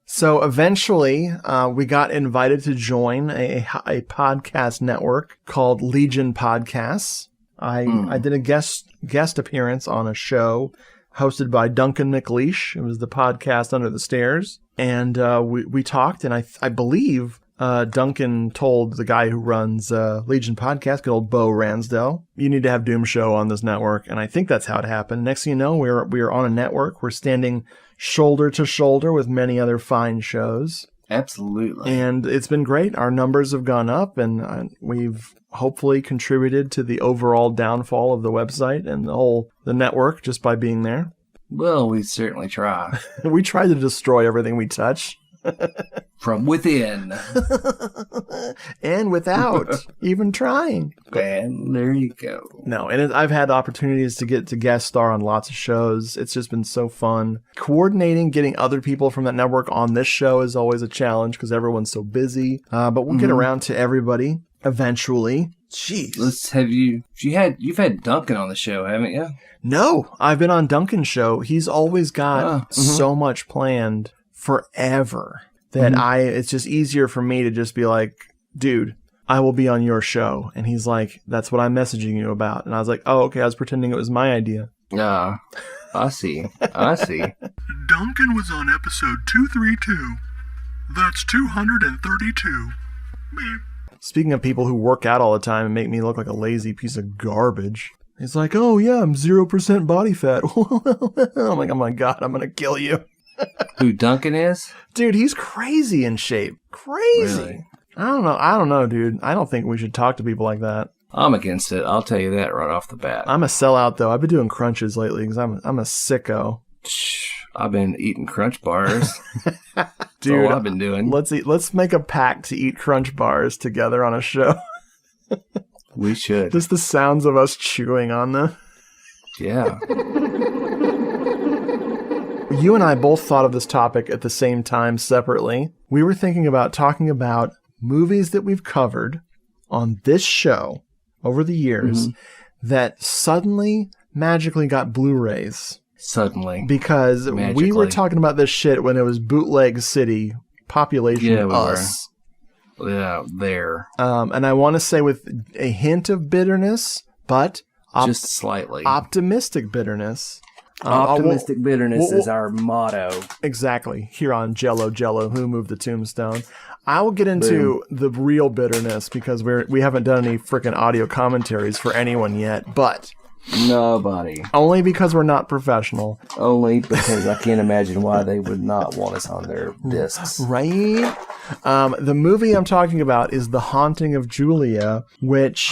G: So eventually, we got invited to join a podcast network called Legion Podcasts. I did a guest appearance on a show hosted by Duncan McLeish. It was the podcast Under the Stairs. And we talked, and I believe Duncan told the guy who runs Legion Podcast, good old Bo Ransdell, you need to have Doom Show on this network. And I think that's how it happened. Next thing you know, we're on a network. We're standing shoulder to shoulder with many other fine shows.
H: Absolutely.
G: And it's been great. Our numbers have gone up, and we've hopefully contributed to the overall downfall of the website and the network just by being there.
H: Well, we certainly try.
G: We try to destroy everything we touch.
H: From within.
G: And without even trying.
H: And there you go.
G: No, and I've had opportunities to get to guest star on lots of shows. It's just been so fun. Coordinating, getting other people from that network on this show is always a challenge because everyone's so busy. But we'll get around to everybody eventually. Jeez.
H: You've had Duncan on the show, haven't you?
G: No, I've been on Duncan's show. He's always got so much planned forever that it's just easier for me to just be like, dude, I will be on your show. And he's like, that's what I'm messaging you about. And I was like, oh, okay, I was pretending it was my idea.
H: I see.
F: Duncan was on episode 232. That's 232. Beep.
G: Speaking of people who work out all the time and make me look like a lazy piece of garbage, he's like, oh yeah, I'm 0% body fat. I'm like, oh my God, I'm going to kill you.
H: Who Duncan is?
G: Dude, he's crazy in shape. Crazy. Really? I don't know, dude. I don't think we should talk to people like that.
H: I'm against it. I'll tell you that right off the bat.
G: I'm a sellout, though. I've been doing crunches lately because I'm a sicko.
H: I've been eating crunch bars.
G: Dude,
H: that's all I've been doing.
G: Let's make a pact to eat crunch bars together on a show.
H: We should.
G: Just the sounds of us chewing on them.
H: Yeah.
G: You and I both thought of this topic at the same time separately. We were thinking about talking about movies that we've covered on this show over the years that suddenly magically got Blu-rays.
H: Suddenly.
G: Because we were talking about this shit when it was Bootleg City, population us.
H: Yeah, there.
G: And I want to say with a hint of bitterness, but
H: just slightly.
G: Optimistic bitterness.
H: Optimistic bitterness is our motto.
G: Exactly. Here on Jello, Who Moved the Tombstone? I will get into the real bitterness because we haven't done any freaking audio commentaries for anyone yet, but
H: nobody.
G: Only because we're not professional.
H: Only because I can't imagine why they would not want us on their discs.
G: Right? The movie I'm talking about is The Haunting of Julia, which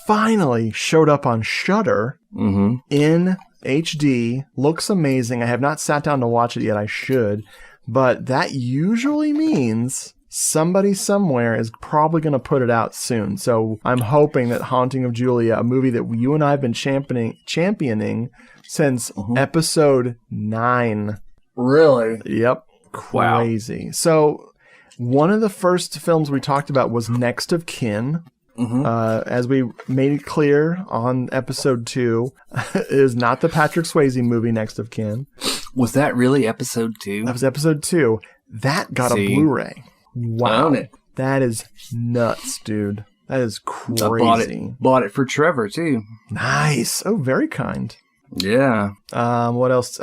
G: finally showed up on Shudder in HD. Looks amazing. I have not sat down to watch it yet. I should. But that usually means somebody somewhere is probably going to put it out soon. So I'm hoping that Haunting of Julia, a movie that you and I have been championing since episode 9.
H: Really?
G: Yep. Crazy. Wow. So one of the first films we talked about was Next of Kin. As we made it clear on episode 2, it is not the Patrick Swayze movie Next of Kin.
H: Was that really episode 2?
G: That was episode 2. That got a Blu-ray. Wow.
H: Own it.
G: That is nuts, dude. That is crazy.
H: Bought it for Trevor, too.
G: Nice. Oh, very kind.
H: Yeah.
G: What else?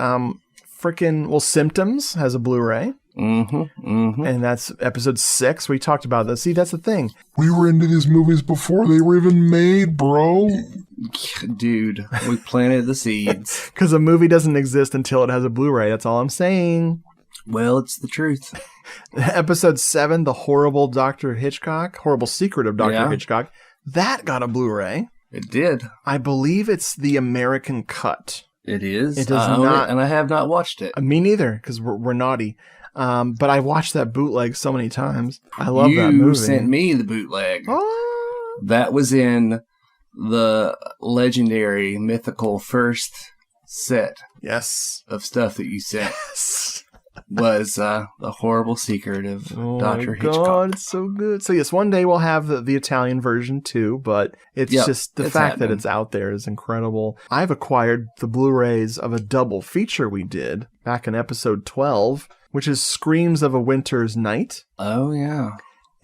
G: Symptoms has a Blu-ray. And that's episode 6. We talked about this. See, that's the thing.
F: We were into these movies before they were even made, bro.
H: Dude, we planted the seeds.
G: Because a movie doesn't exist until it has a Blu-ray. That's all I'm saying.
H: Well, it's the truth.
G: Episode 7, The Horrible Secret of Dr. Hitchcock. That got a Blu-ray.
H: It did.
G: I believe it's the American cut.
H: It is.
G: It does not.
H: And I have not watched it.
G: Me neither, because we're naughty. But I watched that bootleg so many times. I love that movie.
H: You sent me the bootleg.
G: Oh.
H: That was in the legendary, mythical first set.
G: Yes.
H: Of stuff that you sent. Yes. Was The Horrible Secret of Dr. Hitchcock. Oh, God,
G: it's so good. So, yes, one day we'll have the Italian version, too, but it's just the fact that it's out there is incredible. I've acquired the Blu-rays of a double feature we did back in episode 12, which is Screams of a Winter's Night.
H: Oh, yeah.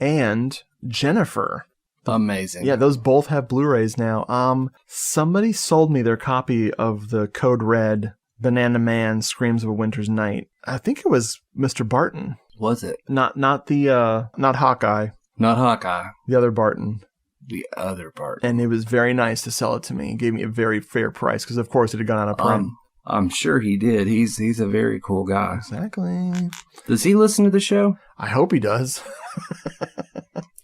G: And Jennifer.
H: Amazing.
G: Yeah, those both have Blu-rays now. Somebody sold me their copy of the Code Red Banana Man Screams of a Winter's Night. I think it was Mr. Barton.
H: Was it?
G: Not Hawkeye.
H: Not Hawkeye.
G: The other Barton.
H: The other Barton.
G: And it was very nice to sell it to me. He gave me a very fair price because, of course, it had gone out of print.
H: I'm sure he did. He's a very cool guy.
G: Exactly.
H: Does he listen to the show?
G: I hope he does.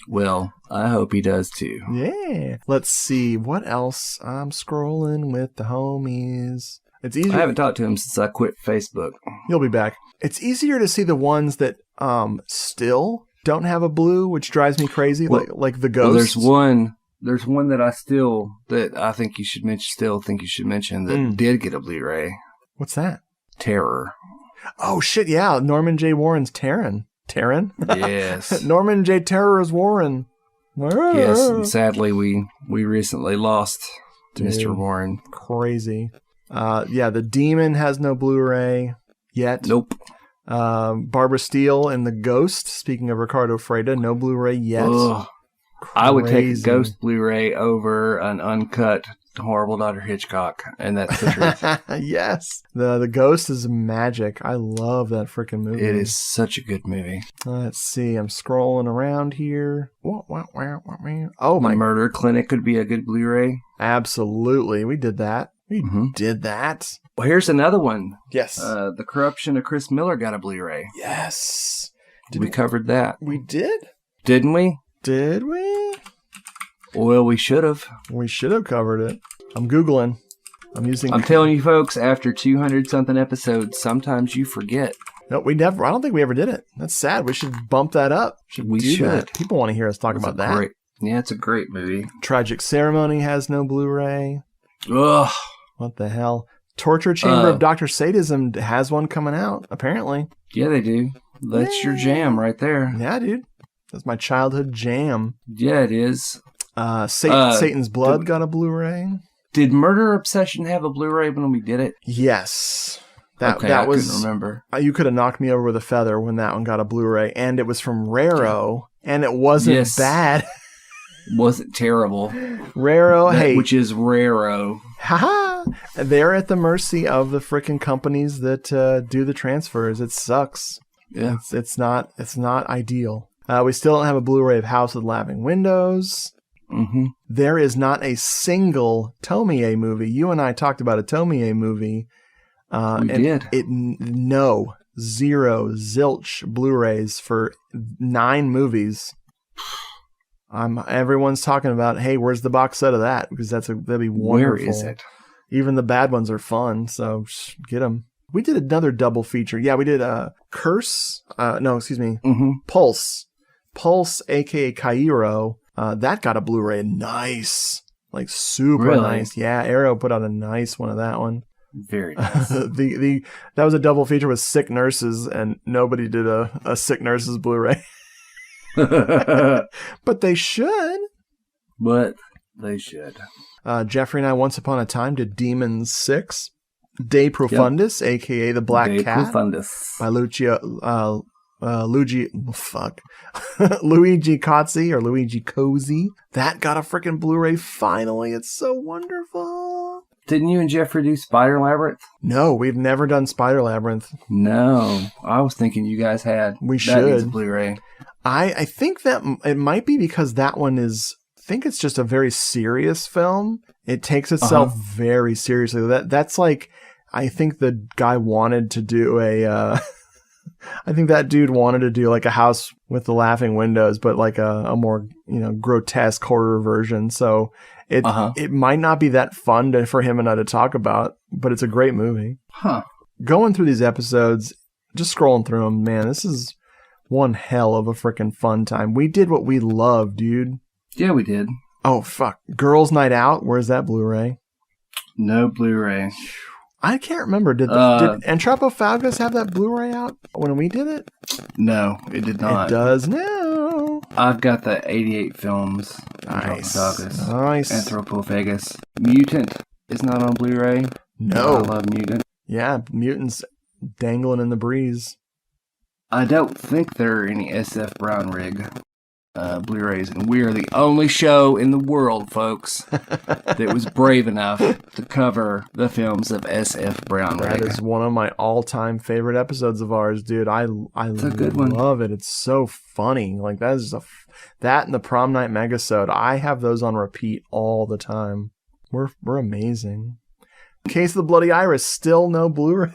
H: Well, I hope he does too.
G: Yeah. Let's see. What else? I'm scrolling with the homies. It's easier.
H: I haven't talked to him since I quit Facebook.
G: He'll be back. It's easier to see the ones that still don't have a blue, which drives me crazy, well, like the Ghost.
H: Well, there's one that I think you should mention that did get a Blu-ray.
G: What's that?
H: Terror.
G: Oh shit, yeah, Norman J. Warren's Terran.
H: Yes.
G: Norman J. Terror's Warren.
H: Yes, and sadly we recently lost Mr. Warren.
G: Crazy. The Demon has no Blu-ray yet.
H: Nope.
G: Barbara Steele and The Ghost, speaking of Ricardo Freda, no Blu-ray yet.
H: I would take a Ghost Blu-ray over an uncut Horrible Dr. Hitchcock, and that's the truth.
G: Yes. The Ghost is magic. I love that freaking movie.
H: It is such a good movie.
G: Let's see. I'm scrolling around here. Oh,
H: my Murder Clinic could be a good Blu-ray.
G: Absolutely. We did that. We did that.
H: Well, here's another one.
G: Yes.
H: The Corruption of Chris Miller got a Blu-ray.
G: Yes.
H: We covered that.
G: We did?
H: Didn't we?
G: Did we?
H: Well, we should have.
G: We should have covered it. I'm Googling. I'm
H: telling you, folks, after 200-something episodes, sometimes you forget.
G: No, I don't think we ever did it. That's sad. We should bump that up.
H: We should.
G: That. People want to hear us talk about that.
H: Yeah, it's a great movie.
G: Tragic Ceremony has no Blu-ray.
H: Ugh.
G: What the hell? Torture Chamber of Dr. Sadism has one coming out, apparently.
H: Yeah, they do. That's your jam right there.
G: Yeah, dude. That's my childhood jam.
H: Yeah, it is.
G: Satan's Blood got a Blu-ray.
H: Did Murder Obsession have a Blu-ray when we did it?
G: Yes.
H: I couldn't remember.
G: You could have knocked me over with a feather when that one got a Blu-ray, and it was from Raro, and it wasn't bad.
H: Wasn't terrible.
G: Raro,
H: which is Raro.
G: Haha! They're at the mercy of the frickin' companies that do the transfers. It sucks.
H: Yeah,
G: it's not ideal. We still don't have a Blu-ray of House with Laughing Windows.
H: Mm-hmm.
G: There is not a single Tomie movie. You and I talked about a Tomie movie.
H: We did.
G: Zero, zilch Blu-rays for 9 movies. Everyone's talking about, hey, where's the box set of that? Because that'd be wonderful.
H: Where is it?
G: Even the bad ones are fun, so get them. We did another double feature. Yeah, we did Curse.
H: Mm-hmm.
G: Pulse. Pulse, a.k.a. Cairo. That got a Blu-ray. Nice. Like, super nice. Yeah, Arrow put out a nice one of that one.
H: Very nice.
G: That was a double feature with Sick Nurses, and nobody did a Sick Nurses Blu-ray. But they should. Jeffrey and I, once upon a time, did Demons 6. De Profundis, a.k.a. The Black Cat.
H: Profundis.
G: By Luigi Cozzi or Luigi Cozy. That got a freaking Blu-ray finally. It's so wonderful.
H: Didn't you and Jeffrey do Spider Labyrinth?
G: No, we've never done Spider Labyrinth.
H: No, I was thinking you guys had.
G: We
H: that
G: should.
H: Needs a Blu-ray.
G: I think that it might be because that one is, I think it's just a very serious film. It takes itself very seriously. That's like, I think the guy wanted to do I think that dude wanted to do like a House with the Laughing Windows, but like a more, grotesque horror version. So it might not be that fun for him and I to talk about, but it's a great movie.
H: Huh.
G: Going through these episodes, just scrolling through them, man, this is one hell of a freaking fun time. We did what we love, dude.
H: Yeah, we did.
G: Oh, fuck. Girls' Night Out, where's that Blu-ray?
H: No Blu-ray.
G: I can't remember. Did Antropophagus have that Blu-ray out when we did it?
H: No, it did not.
G: It does now.
H: I've got the 88 films.
G: Nice.
H: Anthropophagus. Mutant is not on Blu-ray.
G: No.
H: I love Mutant.
G: Yeah, Mutant's dangling in the breeze.
H: I don't think there are any SF Brown Rig Blu-rays, and we are the only show in the world, folks, that was brave enough to cover the films of SF Brown Rig.
G: That is one of my all-time favorite episodes of ours, dude. I love it. It's so funny. Like that is that and the Prom Night Megasode. I have those on repeat all the time. We're amazing. Case of the Bloody Iris, still no Blu-ray.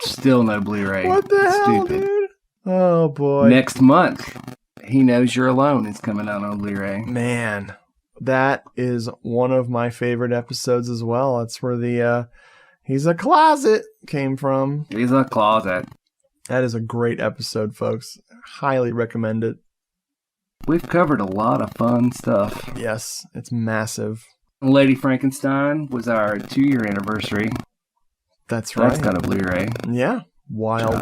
H: Still no Blu-ray.
G: What the hell, dude? Oh boy.
H: Next month, He Knows You're Alone is coming out on Blu-ray.
G: Man, that is one of my favorite episodes as well. That's where the He's a Closet came from.
H: He's a Closet.
G: That is a great episode, folks. Highly recommend it.
H: We've covered a lot of fun stuff.
G: Yes, it's massive.
H: Lady Frankenstein was our 2-year anniversary.
G: That's right.
H: That's got a Blu-ray.
G: Yeah. Wild.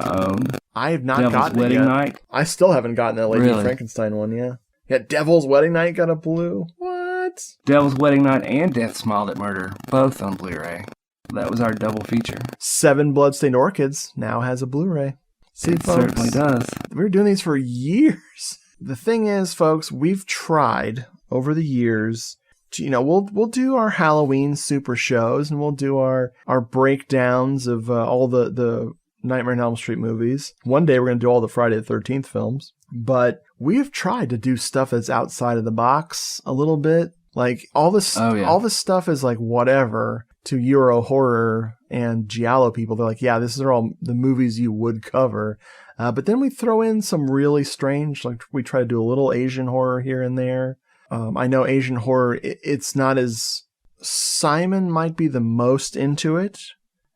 G: I have not gotten
H: Wedding
G: it yet.
H: Night.
G: I still haven't gotten that Lady Frankenstein one, yeah. Yeah, Devil's Wedding Night got a blue. What?
H: Devil's Wedding Night and Death Smiled at Murder, both on Blu-ray. That was our double feature.
G: 7 Bloodstained Orchids now has a Blu-ray. See,
H: it
G: folks,
H: certainly does.
G: We were doing these for years. The thing is, folks, we've tried over the years to, we'll do our Halloween super shows and we'll do our breakdowns of all the Nightmare on Elm Street movies. One day we're going to do all the Friday the 13th films. But we've tried to do stuff that's outside of the box a little bit. Like all this stuff is like whatever to Euro horror and Giallo people. They're like, yeah, this are all the movies you would cover. But then we throw in some really strange, like we try to do a little Asian horror here and there. I know Asian horror, it's not as, Simon might be the most into it.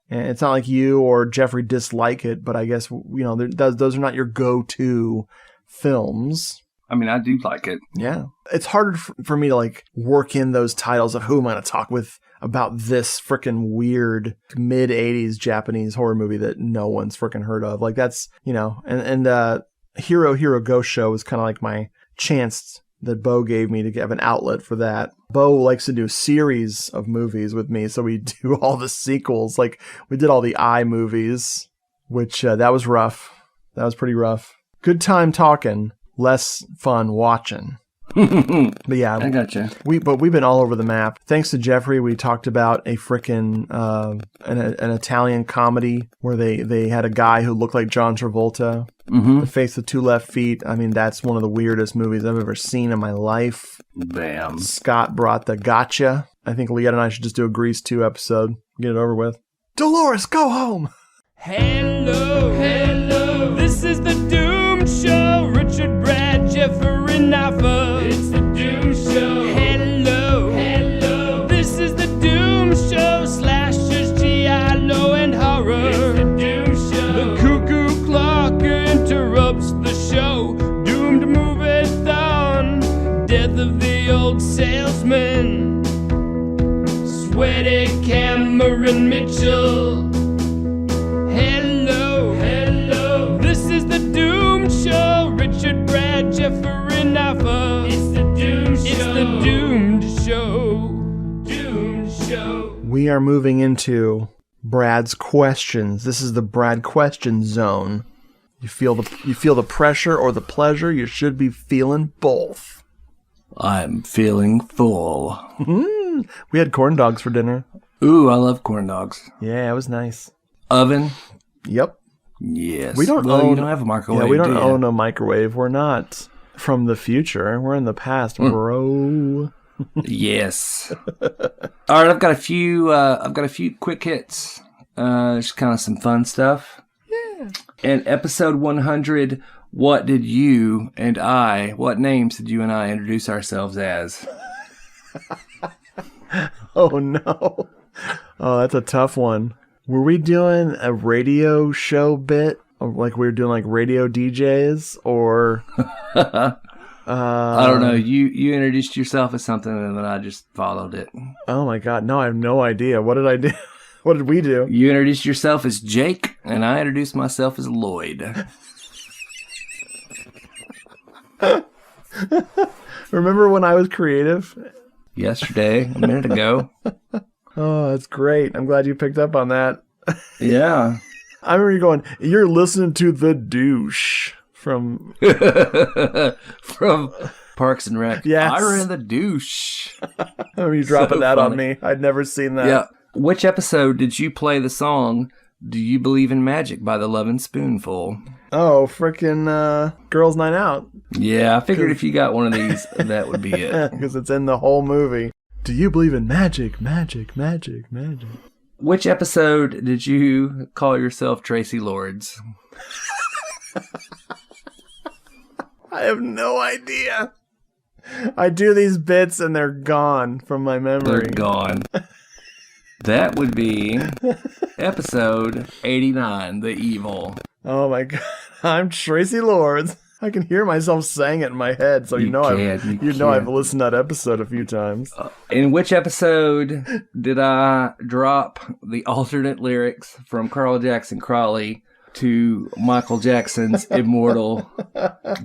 G: And it's not like you or Jeffrey dislike it, but I guess, those are not your go-to films.
H: I mean, I do like it.
G: Yeah. It's harder for me to like work in those titles of who am I going to talk with about this freaking weird mid-80s Japanese horror movie that no one's freaking heard of. Like that's, and Hero Ghost Show was kind of like my chance that Bo gave me to have an outlet for that. Bo likes to do a series of movies with me, so we do all the sequels. Like, we did all the I movies, which that was rough. That was pretty rough. Good time talking, less fun watching. But yeah,
H: I gotcha.
G: We've been all over the map. Thanks to Jeffrey, we talked about a frickin' an Italian comedy where they had a guy who looked like John Travolta. The Face with Two Left Feet. I mean, that's one of the weirdest movies I've ever seen in my life.
H: Bam.
G: Scott brought the gotcha. I think Leanne and I should just do a Grease 2 episode. Get it over with. Dolores, go home!
C: Hello, hello. This is the Doom Show. Richard, Brad, Jeffrey, Naffa. It's the Doom Show. Hello, hello. This is the Doom Show. Slashers, giallo, and horror. It's the Doom Show. The cuckoo clock interrupts the show. Doomed movie-thon. Death of the old salesman. Sweaty Cameron Mitchell. Hello, hello. This is the Doom Show. Richard, Brad, Jeffrey, Naffa. It's the Doom Show. It's the Doomed Show. Doomed Show.
G: We are moving into Brad's questions. This is the Brad question zone. You feel the pressure or the pleasure? You should be feeling both.
H: I'm feeling full.
G: We had corn dogs for dinner.
H: Ooh, I love corn dogs.
G: Yeah, it was nice.
H: Oven?
G: Yep.
H: Yes.
G: We don't
H: well,
G: own.
H: You don't have a microwave.
G: Yeah, we don't
H: do you?
G: own a microwave. We're not from the future. We're in the past, bro.
H: Yes. All right, I've got a few quick hits. Just kind of some fun stuff. Yeah. In episode 100, what names did you and I introduce ourselves as?
G: Oh no. Oh, that's a tough one. Were we doing a radio show bit? Like we were doing like radio DJs or
H: I don't know. You introduced yourself as something and then I just followed it.
G: Oh my god, no, I have no idea. What did I do? What did we do?
H: You introduced yourself as Jake and I introduced myself as Lloyd.
G: Remember when I was creative?
H: Yesterday, a minute ago.
G: Oh, that's great. I'm glad you picked up on that.
H: Yeah.
G: I remember you going, you're listening to The Douche from
H: Parks and Rec.
G: Yes.
H: Ira and the Douche.
G: I remember you dropping
H: So
G: that on
H: funny.
G: me. I'd never seen that.
H: Yeah. Which episode did you play the song Do You Believe in Magic by the Lovin' Spoonful?
G: Oh, frickin' Girls Night Out.
H: Yeah, I figured if you got one of these, that would be it.
G: Because it's in the whole movie. Do you believe in magic, magic, magic, magic?
H: Which episode did you call yourself Tracy Lords?
G: I have no idea. I do these bits and they're gone from my memory.
H: They're gone. That would be episode 89, The Evil.
G: Oh my god. I'm Tracy Lords. I can hear myself saying it in my head, so you know I've listened to that episode a few times.
H: In which episode did I drop the alternate lyrics from Carl Jackson Crawley to Michael Jackson's immortal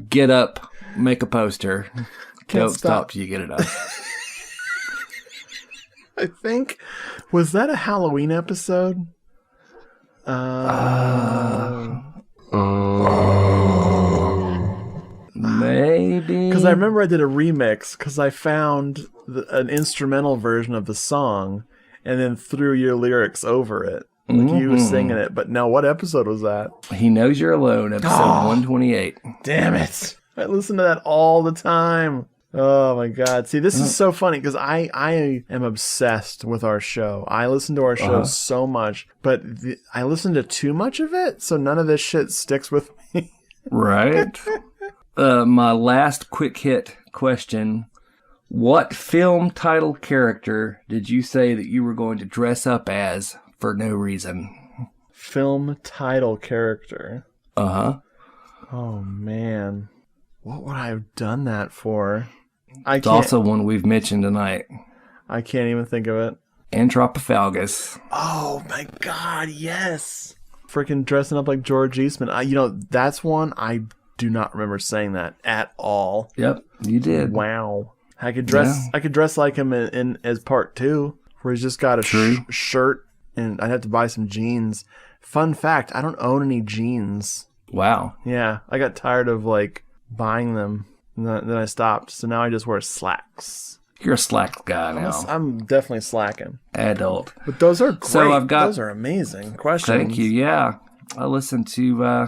H: "Get Up, Make a Poster, Don't stop till you get it up"?
G: I think, was that a Halloween episode?
H: Maybe.
G: Because I remember I did a remix because I found an instrumental version of the song and then threw your lyrics over it. Like you singing it. But no, what episode was that?
H: He Knows You're Alone, episode 128.
G: Damn it. I listen to that all the time. Oh my god. See, this is so funny because I am obsessed with our show. I listen to our show so much, but I listen to too much of it, so none of this shit sticks with me.
H: Right. My last quick hit question. What film title character did you say that you were going to dress up as for no reason?
G: Film title character.
H: Uh-huh.
G: Oh man. What would I have done that for?
H: It's also one we've mentioned tonight.
G: I can't even think of it.
H: Anthropophagus.
G: Oh my god, yes. Freaking dressing up like George Eastman. That's one I do not remember saying that at all.
H: Yep, you did.
G: Wow. I could dress like him in as part 2, where he's just got a shirt, and I'd have to buy some jeans. Fun fact, I don't own any jeans.
H: Wow.
G: Yeah, I got tired of like buying them, and then I stopped. So now I just wear slacks.
H: You're a slack guy now.
G: I'm definitely slacking.
H: Adult.
G: But those are great.
H: So
G: those are amazing questions.
H: Thank you. Yeah, I listened to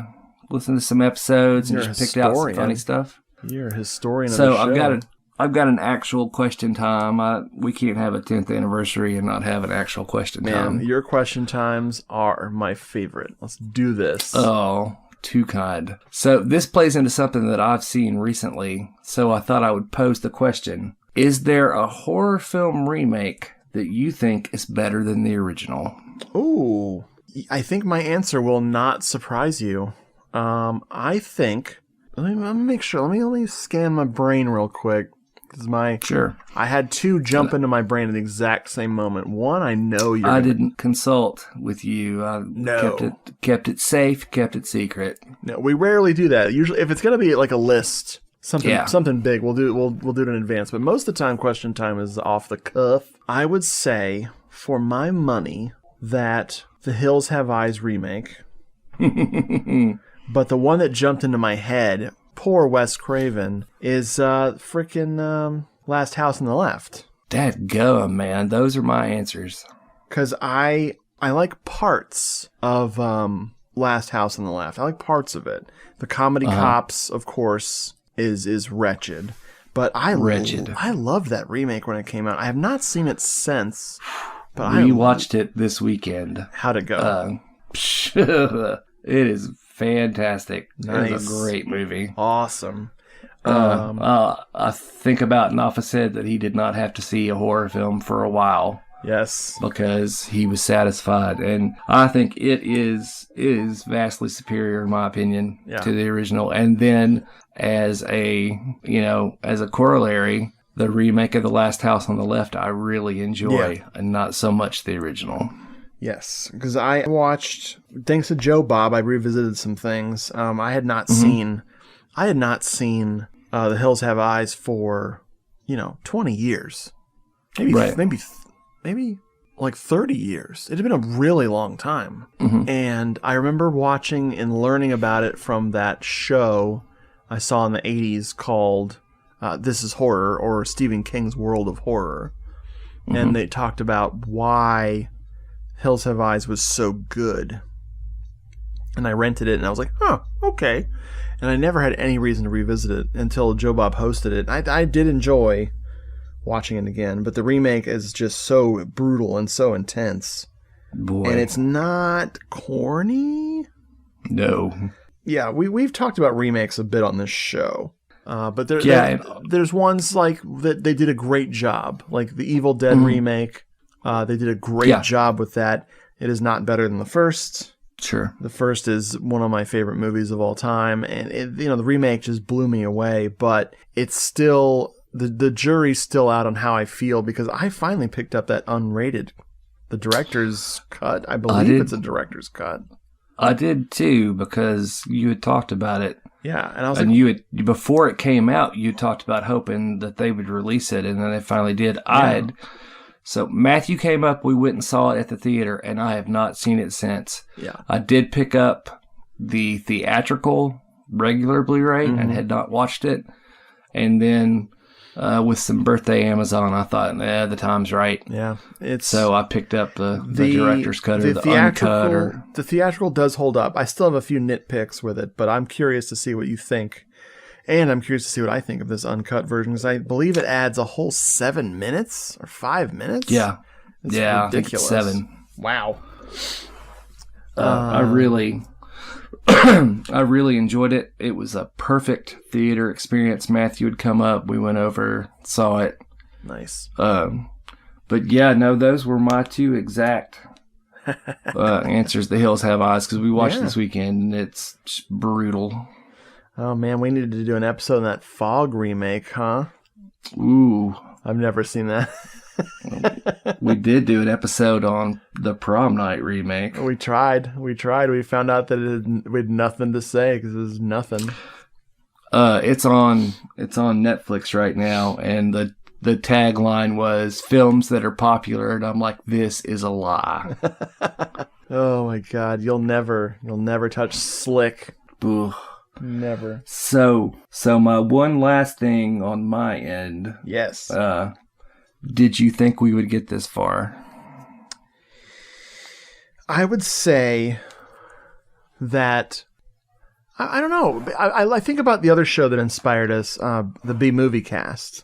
H: some episodes and just picked out some funny stuff.
G: You're a historian.
H: So
G: of the show.
H: I've got an actual question time. We can't have a 10th anniversary and not have an actual question time.
G: Your question times are my favorite. Let's do this.
H: Oh, too kind. So this plays into something that I've seen recently. So I thought I would pose the question. Is there a horror film remake that you think is better than the original?
G: Ooh, I think my answer will not surprise you. I think... Let me make sure. Let me scan my brain real quick.
H: Sure.
G: I had 2 jump into my brain at the exact same moment. One, I know you're...
H: I didn't consult with you.
G: No.
H: Kept it safe, kept it secret.
G: No, we rarely do that. Usually, if it's going to be like a list, something big, we'll do it in advance. But most of the time, question time is off the cuff. I would say, for my money, that The Hills Have Eyes remake... But the one that jumped into my head, poor Wes Craven, is frickin' Last House on the Left.
H: Dadgum, man. Those are my answers.
G: Because I like parts of Last House on the Left. I like parts of it. The comedy Cops, of course, is wretched. But I loved that remake when it came out. I have not seen it since. But
H: we watched it this weekend.
G: How'd it go?
H: It is fantastic. Nice. It's a great movie.
G: Awesome.
H: I think about Nafa said that he did not have to see a horror film for a while.
G: Yes.
H: Because he was satisfied. And I think it is vastly superior, in my opinion, to the original. And then as a corollary, the remake of The Last House on the Left, I really enjoy, and not so much the original.
G: Yes, because I watched, thanks to Joe Bob, I revisited some things. I had not seen The Hills Have Eyes for, 20 years. Maybe like 30 years. It had been a really long time. Mm-hmm. And I remember watching and learning about it from that show I saw in the 80s called This Is Horror, or Stephen King's World of Horror. Mm-hmm. And they talked about why Hills Have Eyes was so good. And I rented it and I was like, okay. And I never had any reason to revisit it until Joe Bob hosted it. I did enjoy watching it again, but the remake is just so brutal and so intense.
H: Boy.
G: And it's not corny.
H: No.
G: Yeah, we've talked about remakes a bit on this show. But there's ones like that they did a great job. Like the Evil Dead remake. They did a great job with that. It is not better than the first.
H: Sure.
G: The first is one of my favorite movies of all time. And, the remake just blew me away. But it's still, the jury's still out on how I feel, because I finally picked up that unrated, the director's cut. I believe it's a director's cut.
H: I did too, because you had talked about it.
G: Yeah. And I was
H: before it came out, you talked about hoping that they would release it, and then they finally did.
G: Yeah.
H: So Matthew came up, we went and saw it at the theater, and I have not seen it since.
G: Yeah.
H: I did pick up the theatrical regular Blu-ray and had not watched it. And then with some birthday Amazon, I thought, the time's right.
G: Yeah.
H: So I picked up the director's cut or the uncut.
G: The theatrical does hold up. I still have a few nitpicks with it, but I'm curious to see what you think. And I'm curious to see what I think of this uncut version, because I believe it adds a whole 7 minutes or 5 minutes.
H: Yeah.
G: It's
H: ridiculous.
G: I think it's 7. Wow.
H: I really enjoyed it. It was a perfect theater experience. Matthew had come up. We went over, saw it.
G: Nice.
H: But yeah, no, those were my 2 exact answers. The Hills Have Eyes, because we watched this weekend, and it's just brutal.
G: Oh, man, we needed to do an episode on that Fog remake, huh?
H: Ooh.
G: I've never seen that.
H: We did do an episode on the Prom Night remake.
G: We tried. We found out that we had nothing to say, because it was nothing.
H: It's on Netflix right now, and the tagline was "Films that are popular," and I'm like, this is a lie.
G: Oh my God, you'll never touch Slick.
H: Ugh.
G: Never.
H: So my one last thing on my end.
G: Yes.
H: Did you think we would get this far?
G: I would say that I don't know. I think about the other show that inspired us, the B Movie Cast.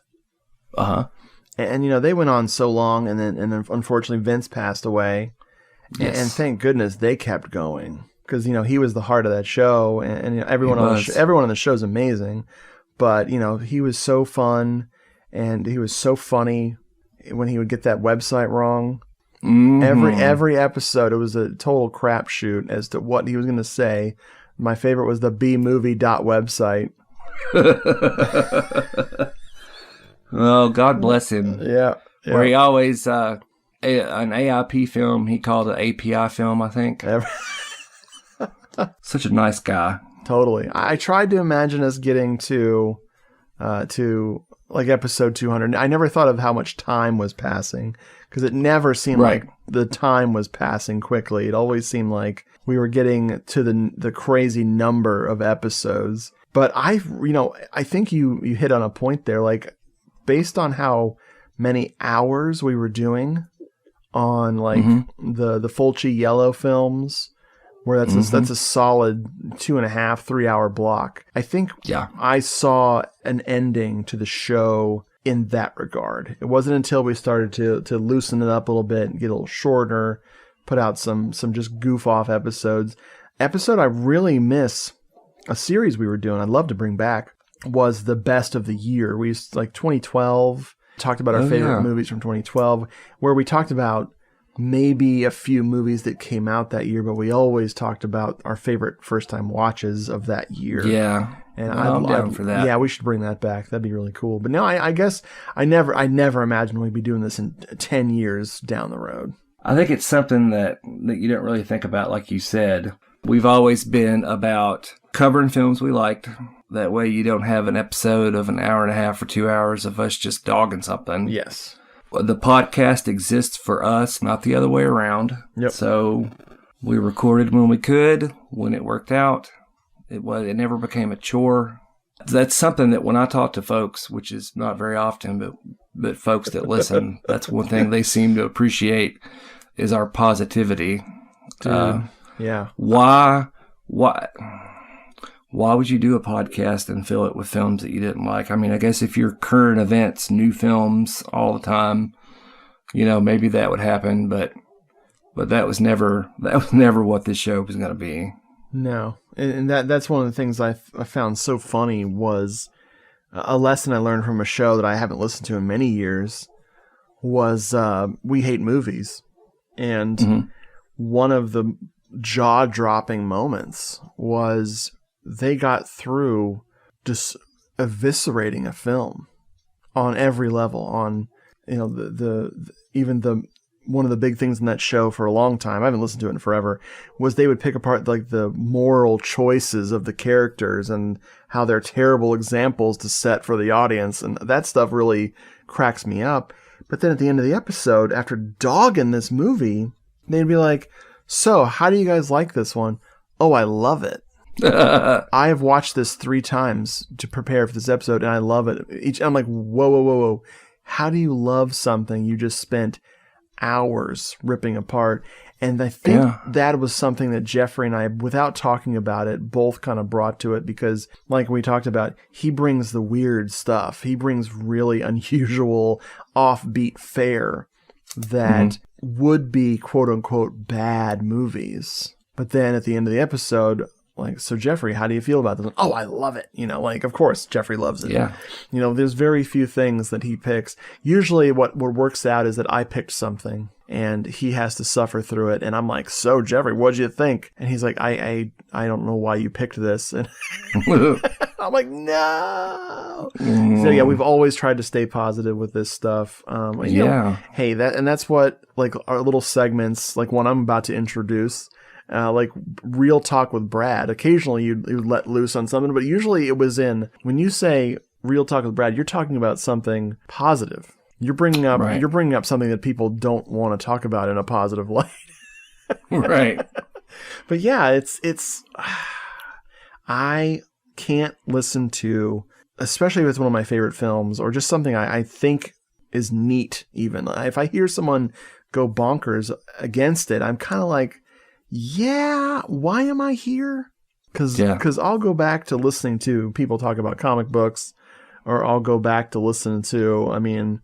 G: And they went on so long, and then unfortunately Vince passed away. Yes. And thank goodness they kept going, because he was the heart of that show, and everyone on the show is amazing. But he was so fun, and he was so funny when he would get that website wrong. Mm-hmm. Every episode, it was a total crapshoot as to what he was going to say. My favorite was the bmovie.website.
H: Oh, God bless him.
G: Yeah.
H: Where he always, an AIP film, he called it API film, I think. Such a nice guy.
G: Totally. I tried to imagine us getting to like episode 200. I never thought of how much time was passing, because it never seemed like the time was passing quickly. It always seemed like we were getting to the crazy number of episodes. But I think you hit on a point there. Like, based on how many hours we were doing on the Fulci Yellow films, where that's a solid 2.5, 3 hour block. I think I saw an ending to the show in that regard. It wasn't until we started to loosen it up a little bit and get a little shorter, put out some just goof off episodes. Episode I really miss, a series we were doing, I'd love to bring back, was the best of the year. We used 2012, talked about our favorite movies from 2012, where we talked about maybe a few movies that came out that year, but we always talked about our favorite first-time watches of that year.
H: Yeah,
G: and
H: I'm down for that.
G: Yeah, we should bring that back. That'd be really cool. But no, I guess I never imagined we'd be doing this in 10 years down the road.
H: I think it's something that you don't really think about, like you said. We've always been about covering films we liked. That way you don't have an episode of an hour and a half or 2 hours of us just dogging something.
G: Yes.
H: The podcast exists for us, not the other way around.
G: Yep.
H: So we recorded when we could, when it worked out. It never became a chore. That's something that when I talk to folks, which is not very often, but folks that listen, that's one thing they seem to appreciate is our positivity.
G: Yeah.
H: Why would you do a podcast and fill it with films that you didn't like? I mean, I guess if you're current events, new films all the time, maybe that would happen, but that was never what this show was going to be. No.
G: And that's one of the things I found so funny was a lesson I learned from a show that I haven't listened to in many years was We Hate Movies. And one of the jaw-dropping moments was they got through just eviscerating a film on every level. On one of the big things in that show for a long time, I haven't listened to it in forever, was they would pick apart the moral choices of the characters and how they're terrible examples to set for the audience, and that stuff really cracks me up. But then at the end of the episode, after dogging this movie, they'd be like, "So, how do you guys like this one?" "Oh, I love it. I have watched this 3 times to prepare for this episode, and I love it." I'm like, whoa. How do you love something you just spent hours ripping apart? And I think that was something that Jeffrey and I, without talking about it, both kind of brought to it, because like we talked about, he brings the weird stuff. He brings really unusual, offbeat fare that would be quote unquote bad movies. But then at the end of the episode, "So Jeffrey, how do you feel about this?" "Oh, I love it." Of course Jeffrey loves it.
H: Yeah.
G: There's very few things that he picks. Usually what works out is that I picked something and he has to suffer through it. And I'm like, "So Jeffrey, what'd you think?" And he's like, I don't know why you picked this. And I'm like, no. So yeah, we've always tried to stay positive with this stuff. Hey, that's what, our little segments, like one I'm about to introduce, like Real Talk with Brad. Occasionally you'd let loose on something, but usually it was when you say Real Talk with Brad, you're talking about something positive. You're bringing up something that people don't want to talk about in a positive light.
H: Right.
G: But yeah, it's I can't listen to, especially if it's one of my favorite films or just something I think is neat even. If I hear someone go bonkers against it, I'm kind of like, yeah, why am I here? Because I'll go back to listening to people talk about comic books, or I'll go back to listen to,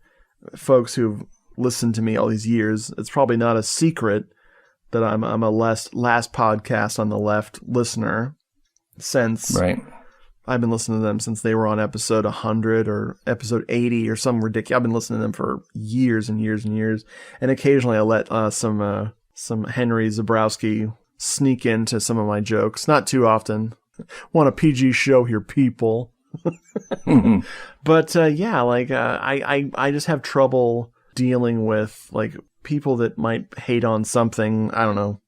G: folks who've listened to me all these years. It's probably not a secret that I'm a last podcast on the left listener since I've been listening to them since they were on episode 100 or episode 80 or some ridiculous. I've been listening to them for years and years and years. And occasionally I let some Henry Zabrowski sneak into some of my jokes. Not too often. Want a PG show here, people. But I just have trouble dealing with like people that might hate on something. I don't know.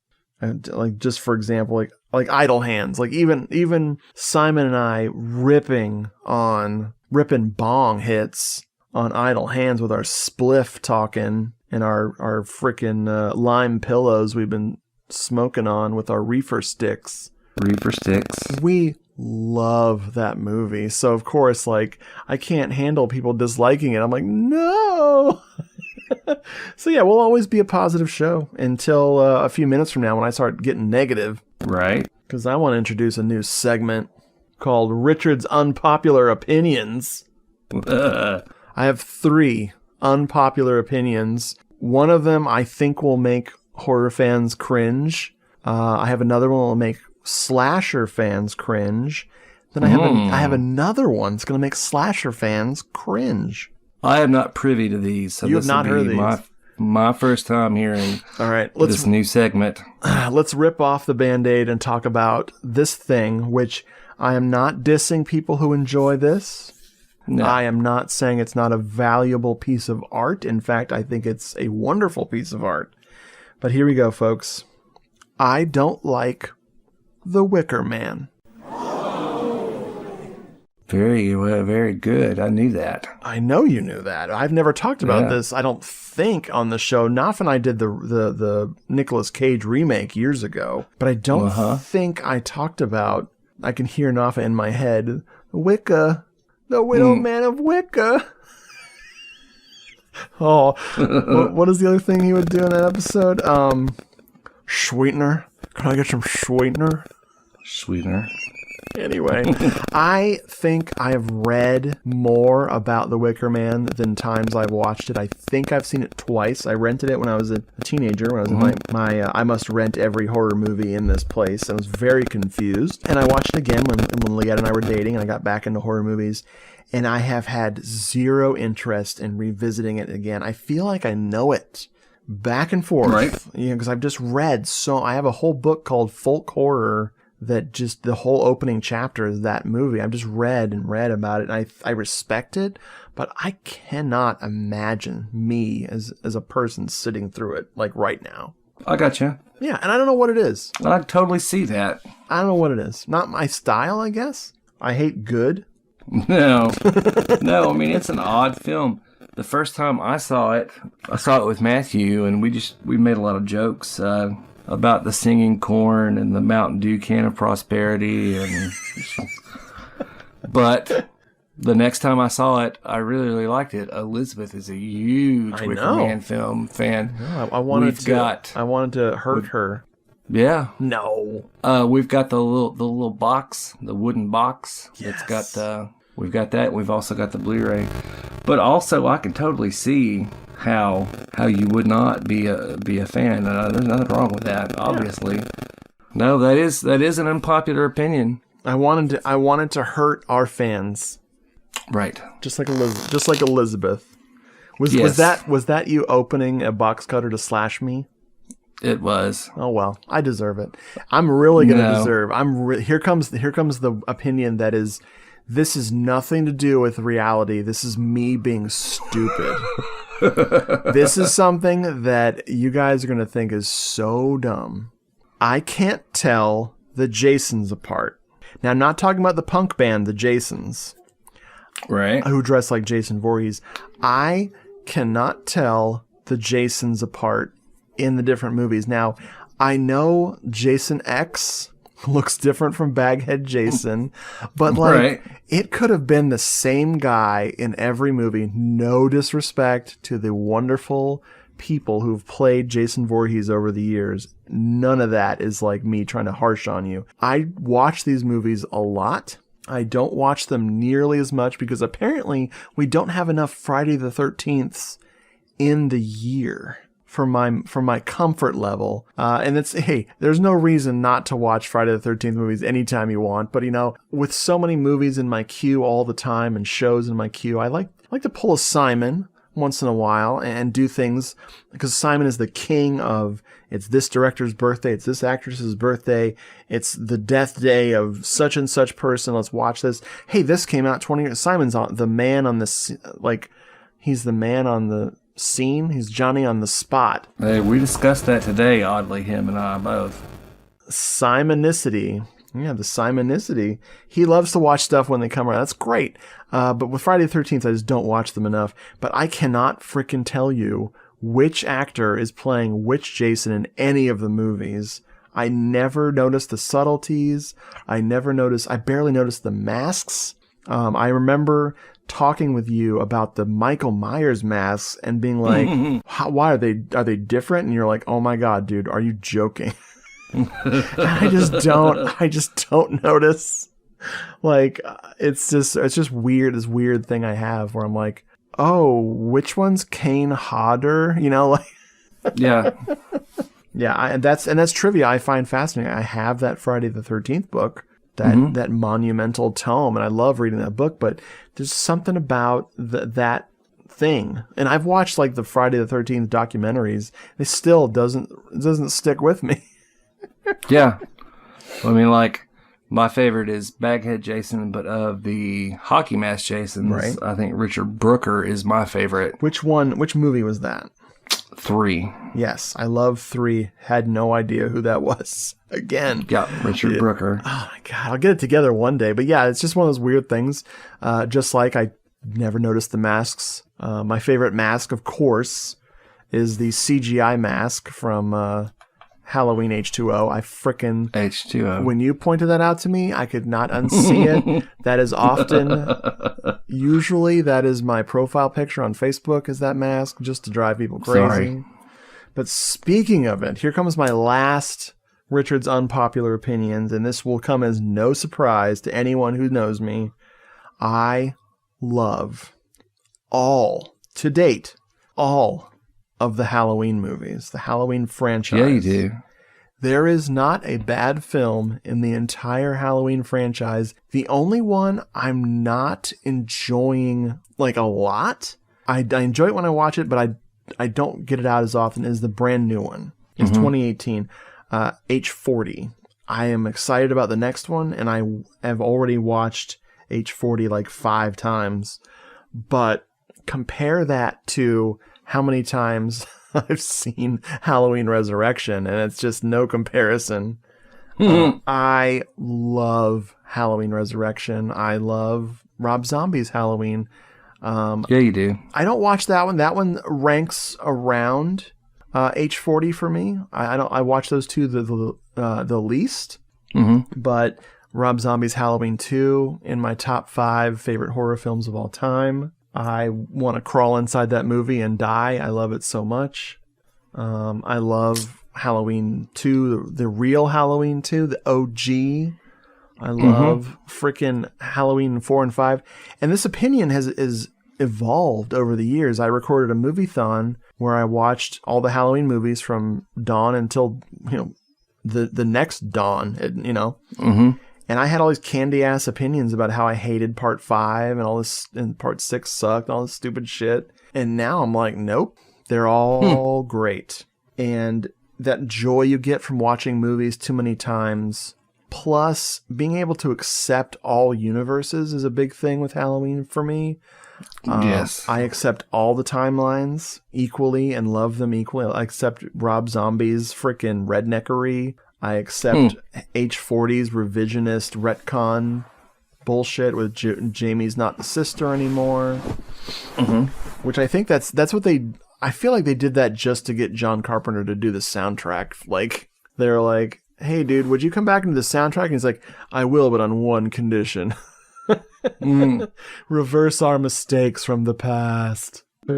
G: Like just for example, like idle hands. Like even Simon and I ripping bong hits on idle hands with our spliff talking and our frickin' lime pillows we've been smoking on with our reefer sticks. We love that movie. So of course, like, I can't handle people disliking it. I'm like, no. So yeah, we'll always be a positive show until a few minutes from now when I start getting negative.
H: Right.
G: Because I want to introduce a new segment called Richard's Unpopular Opinions. I have 3 unpopular opinions. One of them I think will make horror fans cringe. I have another one that will make slasher fans cringe. Then I have another one that's going to make slasher fans cringe.
H: I am not privy to these. So
G: you have not heard these.
H: My first time hearing this new segment.
G: Let's rip off the Band-Aid and talk about this thing, which I am not dissing people who enjoy this. No. I am not saying it's not a valuable piece of art. In fact, I think it's a wonderful piece of art. But here we go, folks. I don't like The Wicker Man.
H: Very, very good. I knew that.
G: I know you knew that. I've never talked about this, I don't think, on the show. Not when I did the Nicolas Cage remake years ago. But I don't think I talked about, I can hear Nafa in my head, Wicca, the Widow Man of Wicca. Oh, what is the other thing he would do in that episode? Sweetener. Can I get some sweetener?
H: Sweetener.
G: Anyway, I think I have read more about The Wicker Man than times I've watched it. I think I've seen it twice. I rented it when I was a teenager, when I was in my I must rent every horror movie in this place. I was very confused. And I watched it again when Leanne and I were dating and I got back into horror movies. And I have had zero interest in revisiting it again. I feel like I know it back and forth. Right. Because I've just read I have a whole book called Folk Horror that just the whole opening chapter is that movie. I've just read about it, and I respect it, but I cannot imagine me as a person sitting through it like right now.
H: I gotcha.
G: Yeah, and I don't know what it is.
H: I totally see that.
G: I don't know what it is. Not my style, I guess. I hate good.
H: No. No, I mean, it's an odd film. The first time I saw it with Matthew, and we made a lot of jokes about the singing corn and the Mountain Dew can of prosperity, but the next time I saw it, I really, really liked it. Elizabeth is a huge Wicker Man film fan.
G: No, I wanted to hurt her.
H: Yeah.
G: No.
H: We've got the little box, the wooden box. Yes. It's got we've got that. We've also got the Blu-ray. But also, I can totally see how you would not be a fan. There's nothing wrong with that, obviously. Yeah. No, that is an unpopular opinion.
G: I wanted to hurt our fans.
H: Right.
G: Just like Elizabeth. Was that you opening a box cutter to slash me?
H: It was.
G: Oh well, I deserve it. I'm really gonna deserve. Here comes the opinion that is. This is nothing to do with reality. This is me being stupid. This is something that you guys are going to think is so dumb. I can't tell the Jasons apart. Now, I'm not talking about the punk band, the Jasons,
H: Right.
G: who dress like Jason Voorhees. I cannot tell the Jasons apart in the different movies. Now, I know Jason X looks different from Baghead Jason, but like
H: Right.
G: it could have been the same guy in every movie. No disrespect to the wonderful people who've played Jason Voorhees over the years. None of that is like me trying to harsh on you. I watch these movies a lot. I don't watch them nearly as much because apparently we don't have enough Friday the 13th in the year for my comfort level. And it's, hey, there's no reason not to watch Friday the 13th movies anytime you want. But, you know, with so many movies in my queue all the time and shows in my queue, I like to pull a Simon once in a while and do things because Simon is the king of it's this director's birthday, it's this actress's birthday, it's the death day of such and such person. Let's watch this. Hey, this came out 20 years. Simon's the man on this, like he's the man on the scene. He's Johnny on the spot.
H: Hey, we discussed that today, oddly, him and I both.
G: Simonicity. Yeah, the Simonicity. He loves to watch stuff when they come around. That's great. But with Friday the 13th, I just don't watch them enough. But I cannot freaking tell you which actor is playing which Jason in any of the movies. I never noticed the subtleties. I barely noticed the masks. I remember talking with you about the Michael Myers masks and being like, why are they different? And you're like, oh my God, dude, are you joking? I just don't notice. Like, it's just weird, this weird thing I have where I'm like, oh, which one's Kane Hodder? You know, like,
H: Yeah.
G: yeah, and that's trivia I find fascinating. I have that Friday the 13th book, that monumental tome, and I love reading that book, but there's something about that thing. And I've watched like the Friday the 13th documentaries. It still doesn't stick with me.
H: Yeah. I mean, like, my favorite is Baghead Jason, but of the hockey mask Jasons,
G: Right.
H: I think Richard Brooker is my favorite.
G: Which movie was that?
H: 3.
G: Yes, I love 3. Had no idea who that was. Again.
H: Yeah, Richard Brooker.
G: Oh my God, I'll get it together one day. But yeah, it's just one of those weird things. Just like I never noticed the masks. My favorite mask, of course, is the CGI mask from Halloween H2O. I frickin'
H: H2O.
G: When you pointed that out to me, I could not unsee it. That is usually that is my profile picture on Facebook, is that mask, just to drive people crazy.
H: Sorry.
G: But speaking of it, here comes my last Richard's unpopular opinions, and this will come as no surprise to anyone who knows me. I love to date, all of the Halloween movies, the Halloween franchise.
H: Yeah, you do.
G: There is not a bad film in the entire Halloween franchise. The only one I'm not enjoying like a lot, I enjoy it when I watch it, but I don't get it out as often, is the brand new one. It's 2018, H40. I am excited about the next one, and I have already watched H40 like 5 times. But compare that to how many times I've seen Halloween Resurrection, and it's just no comparison. I love Halloween Resurrection. I love Rob Zombie's Halloween.
H: Yeah, you do.
G: I don't watch that one. That one ranks around H40 for me. I watch those two the least. But Rob Zombie's Halloween 2 in my top 5 favorite horror films of all time. I want to crawl inside that movie and die. I love it so much. I love Halloween 2, the real Halloween 2, the OG. I love freaking Halloween 4 and 5. And this opinion has evolved over the years. I recorded a movie-thon where I watched all the Halloween movies from dawn until, the next dawn, And I had all these candy-ass opinions about how I hated part 5 and all this, and part 6 sucked, and all this stupid shit. And now I'm like, nope, they're all great. And that joy you get from watching movies too many times, plus being able to accept all universes, is a big thing with Halloween for me.
H: Yes.
G: I accept all the timelines equally and love them equally. I accept Rob Zombie's freaking redneckery. I accept H40's revisionist retcon bullshit with Jamie's not the sister anymore. Which I think that's what they... I feel like they did that just to get John Carpenter to do the soundtrack. Like, they're like, hey, dude, would you come back into the soundtrack? And he's like, I will, but on one condition. Reverse our mistakes from the past. Yeah.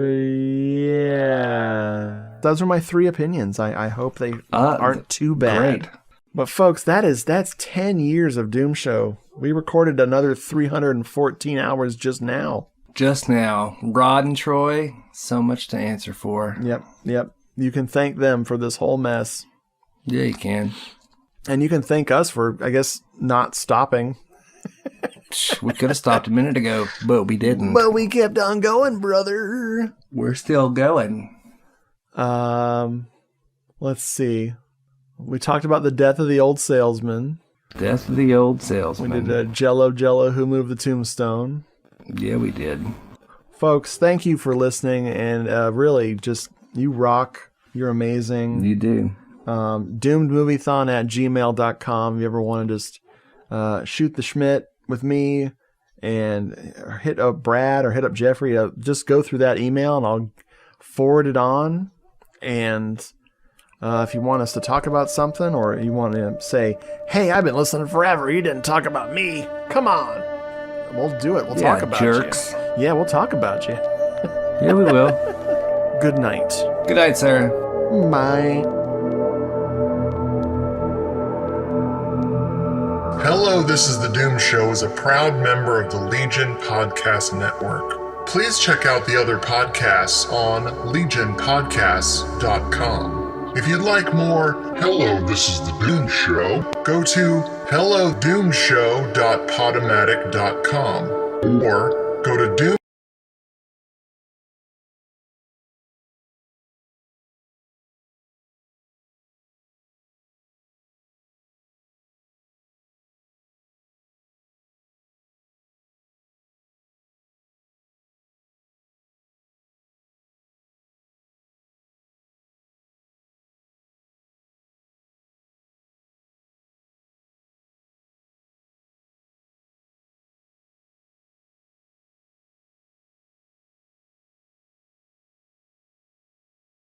G: Those are my 3 opinions. I hope they aren't too bad.
H: Great.
G: But folks, that's 10 years of Doom Show. We recorded another 314 hours just now.
H: Just now. Rod and Troy, so much to answer for.
G: Yep. You can thank them for this whole mess.
H: Yeah, you can.
G: And you can thank us for, I guess, not stopping.
H: We could have stopped a minute ago, but we didn't.
G: But we kept on going, brother.
H: We're still going.
G: Let's see. We talked about the death of the old salesman.
H: Death of the old salesman.
G: We did Jello Who Moved the Tombstone.
H: Yeah, we did.
G: Folks, thank you for listening, and really, just, you rock. You're amazing.
H: You do.
G: doomedmoviethon@gmail.com. If you ever want to just shoot the Schmidt with me and hit up Brad or hit up Jeffrey, just go through that email and I'll forward it on. And if you want us to talk about something, or you want to say, hey, I've been listening forever, you didn't talk about me, come on, we'll do it. We'll talk about
H: jerks.
G: you. Yeah, we'll talk about you.
H: Yeah, we will.
G: Good night.
H: Good night, Sarah.
G: Bye.
F: Hello, This is the Doom Show is a proud member of the Legion Podcast Network. Please check out the other podcasts on legionpodcasts.com. If you'd like more Hello, This is the Doom Show, go to hellodoomshow.podomatic.com or go to Doom